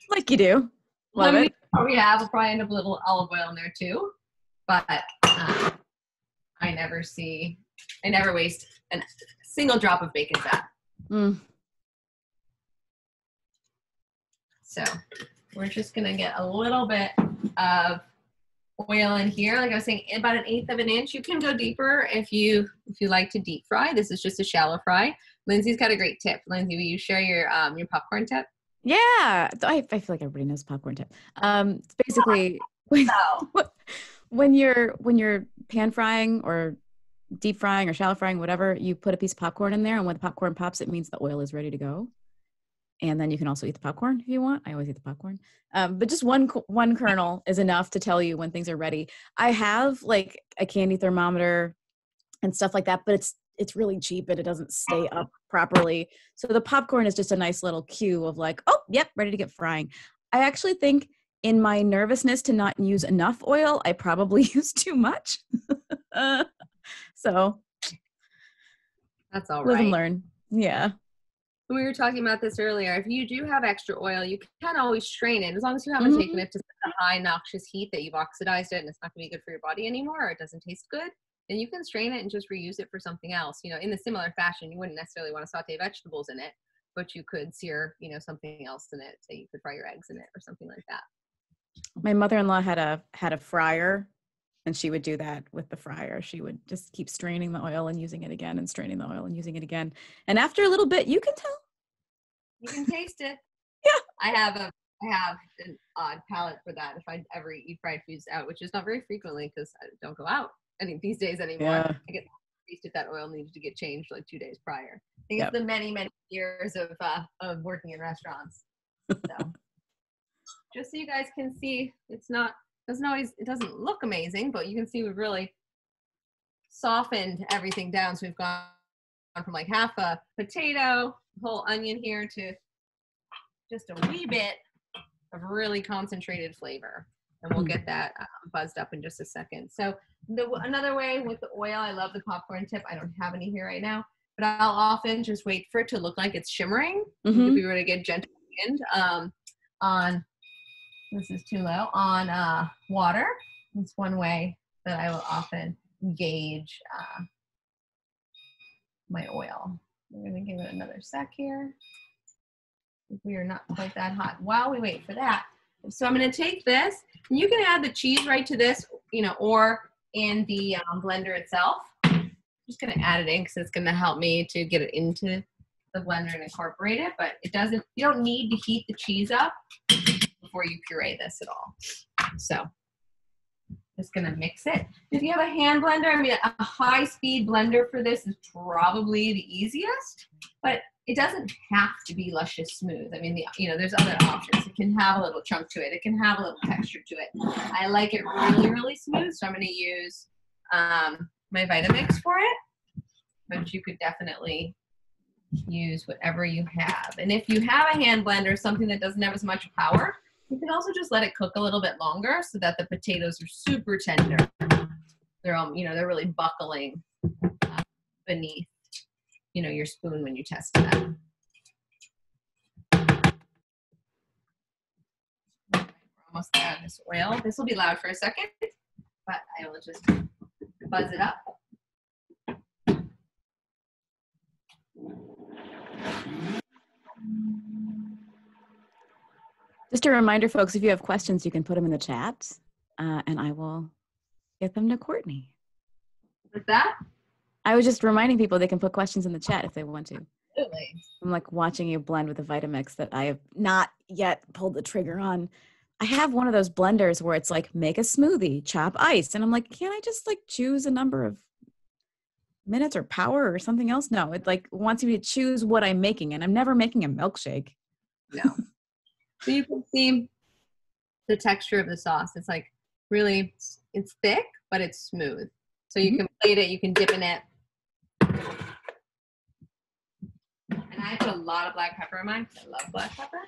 Like you do. Love it. We have, we'll probably end up with a little olive oil in there too. But I never waste a single drop of bacon fat. So we're just going to get a little bit of oil in here. Like I was saying, about 1/8 of an inch. You can go deeper if you like to deep fry. This is just a shallow fry. Lindsay's got a great tip. Lindsay, will you share your popcorn tip? Yeah, I feel like everybody knows popcorn tip. It's basically when you're pan frying or deep frying or shallow frying, whatever, you put a piece of popcorn in there, and when the popcorn pops, it means the oil is ready to go. And then you can also eat the popcorn if you want. I always eat the popcorn. But just one kernel is enough to tell you when things are ready. I have like a candy thermometer and stuff like that, but it's really cheap and it doesn't stay up properly. So the popcorn is just a nice little cue of like, oh, yep, ready to get frying. I actually think in my nervousness to not use enough oil, I probably use too much. So that's all right. Live and learn. Yeah. We were talking about this earlier. If you do have extra oil, you can always strain it. As long as you haven't taken it to such a high noxious heat that you've oxidized it and it's not going to be good for your body anymore, or it doesn't taste good, then you can strain it and just reuse it for something else. In a similar fashion, you wouldn't necessarily want to saute vegetables in it, but you could sear, something else in it. Say you could fry your eggs in it or something like that. My mother-in-law had a fryer, and she would do that with the fryer. She would just keep straining the oil and using it again and straining the oil and using it again. And after a little bit, you can tell. You can taste it. Yeah. I have an odd palate for that if I ever eat fried foods out, which is not very frequently because I don't go out these days anymore. Yeah. I get tasted that oil needed to get changed like 2 days prior. I think it's the many, many years of working in restaurants. So just so you guys can see, it doesn't look amazing, but you can see we've really softened everything down. So we've gone from like half a potato, whole onion here, to just a wee bit of really concentrated flavor. And we'll get that buzzed up in just a second. So another way with the oil, I love the popcorn tip. I don't have any here right now, but I'll often just wait for it to look like it's shimmering. If we were to get gentle wind on, this is too low, on water. It's one way that I will often gauge my oil. We're going to give it another sec here. We are not quite that hot while we wait for that. So I'm going to take this, and you can add the cheese right to this, or in the blender itself. I'm just going to add it in because it's going to help me to get it into the blender and incorporate it, but you don't need to heat the cheese up before you puree this at all. So just going to mix it. If you have a hand blender, a high-speed blender for this is probably the easiest, but it doesn't have to be luscious smooth. There's other options. It can have a little chunk to it. It can have a little texture to it. I like it really, really smooth, so I'm going to use my Vitamix for it, but you could definitely use whatever you have. And if you have a hand blender, something that doesn't have as much power, you can also just let it cook a little bit longer so that the potatoes are super tender. they're all, they're really buckling beneath, your spoon when you test them. We're almost there on this oil. This will be loud for a second, but I will just buzz it up. Just a reminder, folks, if you have questions, you can put them in the chat, and I will get them to Cortney. With that? I was just reminding people they can put questions in the chat if they want to. Absolutely. I'm like watching you blend with the Vitamix that I have not yet pulled the trigger on. I have one of those blenders where it's like, make a smoothie, chop ice. And I'm like, can't I just like choose a number of minutes or power or something else? No, it like wants me to choose what I'm making, and I'm never making a milkshake. No. So you can see the texture of the sauce. It's like really, it's thick, but it's smooth. So you can plate it, you can dip in it. And I put a lot of black pepper in mine. I love black pepper.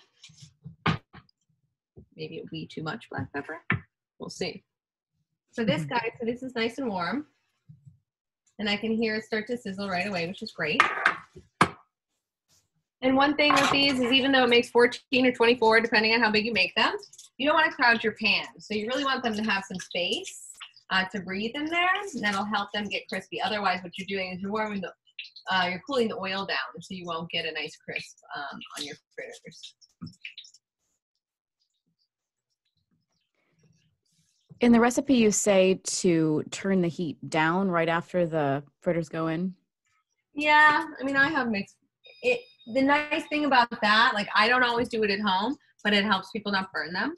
Maybe a wee too much black pepper. We'll see. So this guy, so this is nice and warm. And I can hear it start to sizzle right away, which is great. And one thing with these is even though it makes 14 or 24, depending on how big you make them, you don't want to crowd your pan. So you really want them to have some space to breathe in there, and that'll help them get crispy. Otherwise, what you're doing is you're cooling the oil down, so you won't get a nice crisp on your fritters. In the recipe, you say to turn the heat down right after the fritters go in. Yeah, I mean, I have mixed it. The nice thing about that, like I don't always do it at home, but it helps people not burn them.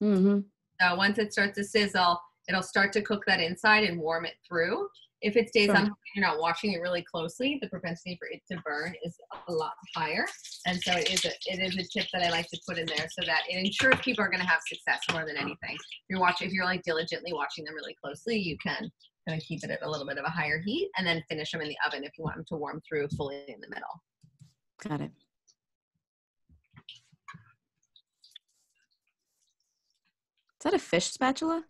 Mm-hmm. So once it starts to sizzle, it'll start to cook that inside and warm it through. If it stays on, you're not watching it really closely, the propensity for it to burn is a lot higher. And so it is a tip that I like to put in there so that it ensures people are going to have success more than anything. If you're like diligently watching them really closely, you can kind of keep it at a little bit of a higher heat and then finish them in the oven if you want them to warm through fully in the middle. Got it. Is that a fish spatula?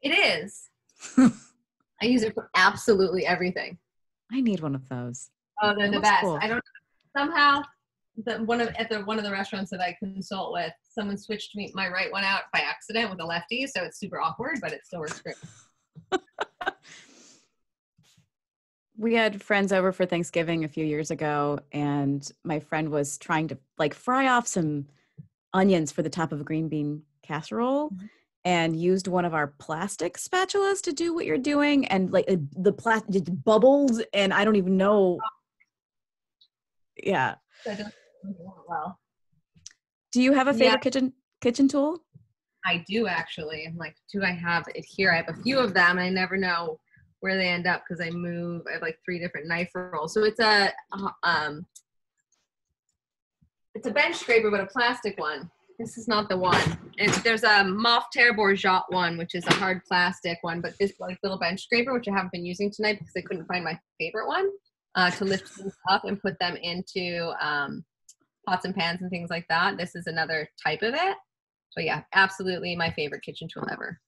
It is. I use it for absolutely everything. I need one of those. Oh, they're the best. Cool. I don't somehow one of the restaurants that I consult with, someone switched my right one out by accident with a lefty, so it's super awkward, but it still works great. We had friends over for Thanksgiving a few years ago, and my friend was trying to like fry off some onions for the top of a green bean casserole, and used one of our plastic spatulas to do what you're doing, and like the plastic just bubbled, and I don't even know. Yeah. Well, do you have a favorite kitchen tool? I do actually. I'm like, do I have it here? I have a few of them. I never know where they end up because I have like 3 different knife rolls. So it's a bench scraper, but a plastic one. This is not the one. There's a Mofterre Bourgeois one, which is a hard plastic one, but this like little bench scraper, which I haven't been using tonight because I couldn't find my favorite one, to lift things up and put them into pots and pans and things like that. This is another type of it. But yeah, absolutely my favorite kitchen tool ever.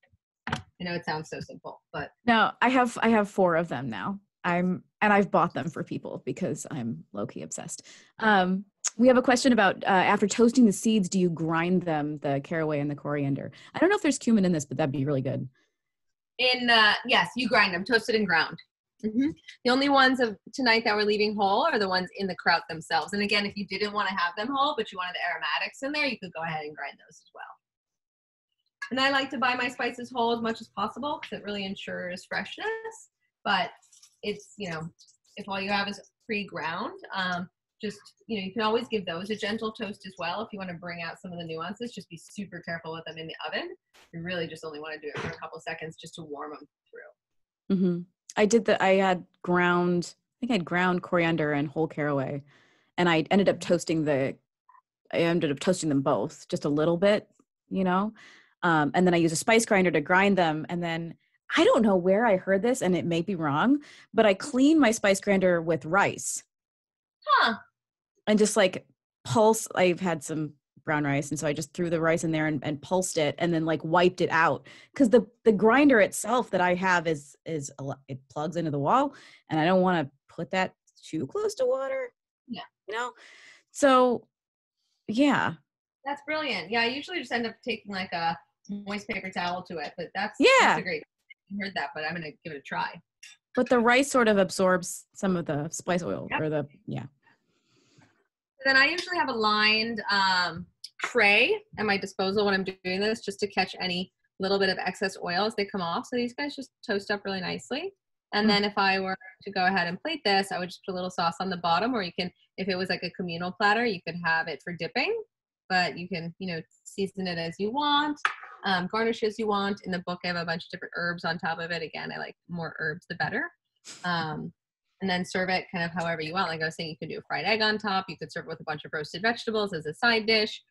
I know it sounds so simple, but no, I have 4 of them now. I've bought them for people because I'm low-key obsessed. We have a question about after toasting the seeds, do you grind them, the caraway and the coriander? I don't know if there's cumin in this, but that'd be really good. Yes, you grind them, toasted and ground. Mm-hmm. The only ones of tonight that we're leaving whole are the ones in the kraut themselves. And again, if you didn't want to have them whole, but you wanted the aromatics in there, you could go ahead and grind those as well. And I like to buy my spices whole as much as possible because it really ensures freshness. But it's, if all you have is pre-ground, you can always give those a gentle toast as well. If you want to bring out some of the nuances, just be super careful with them in the oven. You really just only want to do it for a couple seconds just to warm them through. Mm-hmm. I had ground coriander and whole caraway, and I ended up toasting them both just a little bit, and then I use a spice grinder to grind them. And then I don't know where I heard this, and it may be wrong, but I clean my spice grinder with rice. Huh. And just like pulse. I've had some brown rice. And so I just threw the rice in there and pulsed it and then like wiped it out. Cause the grinder itself that I have is it plugs into the wall and I don't want to put that too close to water. Yeah. You know? So yeah. That's brilliant. Yeah. I usually just end up taking like a moist paper towel to it, but that's a great, I heard that, but I'm going to give it a try. But the rice sort of absorbs some of the spice oil or Then I usually have a lined tray at my disposal when I'm doing this, just to catch any little bit of excess oil as they come off. So these guys just toast up really nicely. And then if I were to go ahead and plate this, I would just put a little sauce on the bottom, or you can, if it was like a communal platter, you could have it for dipping, but you can, season it as you want, garnish as you want. In the book, I have a bunch of different herbs on top of it. Again, I like more herbs, the better. And then serve it kind of however you want. Like I was saying, you could do a fried egg on top. You could serve it with a bunch of roasted vegetables as a side dish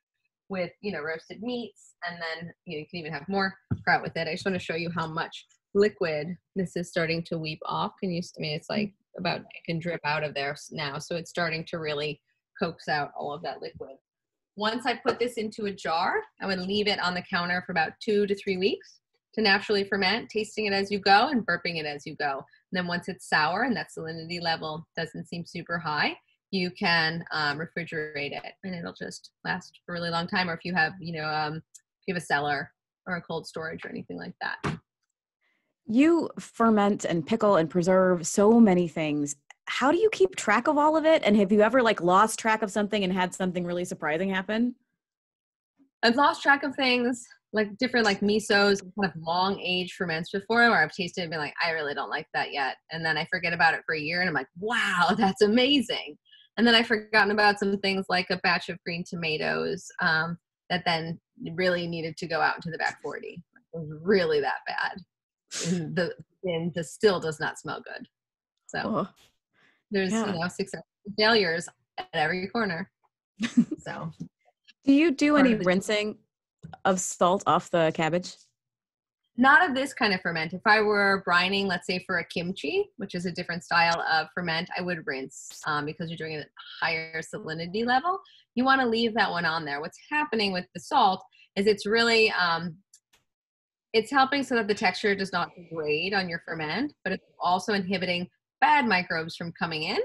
with, roasted meats. And then you can even have more kraut with it. I just want to show you how much liquid this is starting to weep off. It's like it can drip out of there now. So it's starting to really coax out all of that liquid. Once I put this into a jar, I would leave it on the counter for about 2 to 3 weeks to naturally ferment, tasting it as you go and burping it as you go. And then once it's sour and that salinity level doesn't seem super high, you can refrigerate it and it'll just last for a really long time. Or if you have, if you have a cellar or a cold storage or anything like that. You ferment and pickle and preserve so many things. How do you keep track of all of it? And have you ever like lost track of something and had something really surprising happen? I've lost track of things like different like misos, kind of long age ferments before, where I've tasted it and been like, I really don't like that yet. And then I forget about it for a year and I'm like, wow, that's amazing. And then I've forgotten about some things like a batch of green tomatoes that then really needed to go out into the back 40. It was really that bad. And the still does not smell good. So there's, success and failures at every corner. So do you do any rinsing of salt off the cabbage? Not of this kind of ferment. If I were brining, let's say for a kimchi, which is a different style of ferment, I would rinse because you're doing it at a higher salinity level. You want to leave that one on there. What's happening with the salt is it's really, it's helping so that the texture does not degrade on your ferment, but it's also inhibiting bad microbes from coming in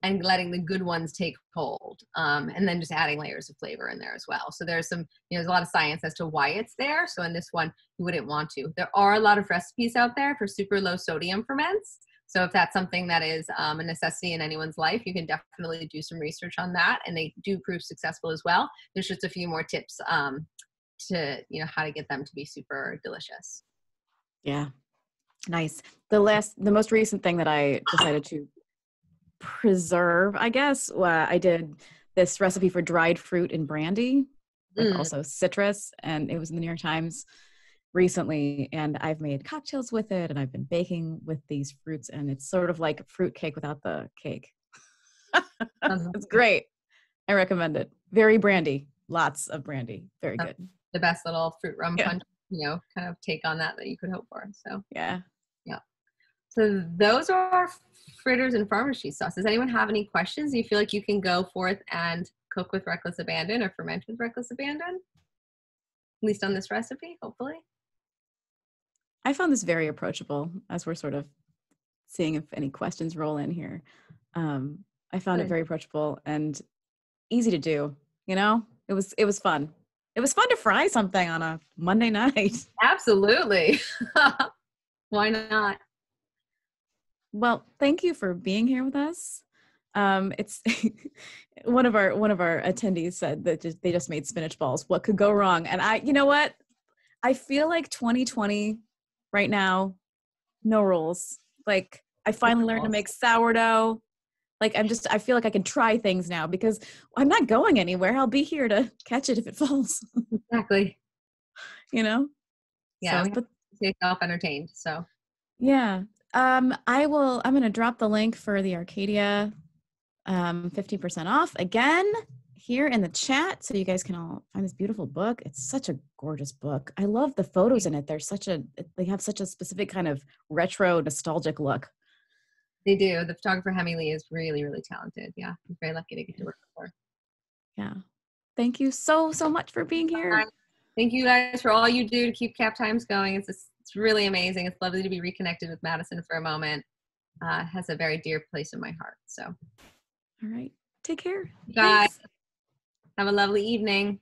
and letting the good ones take hold. And then just adding layers of flavor in there as well. So there's there's a lot of science as to why it's there. So in this one, you wouldn't want to. There are a lot of recipes out there for super low sodium ferments. So if that's something that is a necessity in anyone's life, you can definitely do some research on that. And they do prove successful as well. There's just a few more tips to, how to get them to be super delicious. Yeah. Nice. The most recent thing that I decided to preserve, I guess, I did this recipe for dried fruit and brandy, with also citrus, and it was in the New York Times recently, and I've made cocktails with it, and I've been baking with these fruits, and it's sort of like fruit cake without the cake. It's great. I recommend it. Very brandy. Lots of brandy. Very good. The best little fruit rum punch, kind of take on that you could hope for. So yeah. So those are our fritters and farmer's cheese sauce. Does anyone have any questions? Do you feel like you can go forth and cook with reckless abandon or ferment with reckless abandon? At least on this recipe, hopefully. I found this very approachable as we're sort of seeing if any questions roll in here. I found it very approachable and easy to do. It was fun. It was fun to fry something on a Monday night. Absolutely. Why not? Well, thank you for being here with us. It's one of our attendees said that they just made spinach balls. What could go wrong? And you know what? I feel like 2020 right now, no rules. Like I finally learned to make sourdough. Like I feel like I can try things now because I'm not going anywhere. I'll be here to catch it if it falls. Exactly. Yeah. So, but stay self-entertained. So yeah. I'm going to drop the link for the Arcadia 50% off again here in the chat so you guys can all find this beautiful book. It's such a gorgeous book. I love the photos in it. They have such a specific kind of retro nostalgic look. They do. The photographer Hemi Lee is really, really talented. Yeah. I'm very lucky to get to work with her. Yeah. Thank you so much for being here. Thank you guys for all you do to keep Cap Times going. It's really amazing. It's lovely to be reconnected with Madison for a moment. Has a very dear place in my heart. So, all right. Take care. guys, Thanks. have a lovely evening.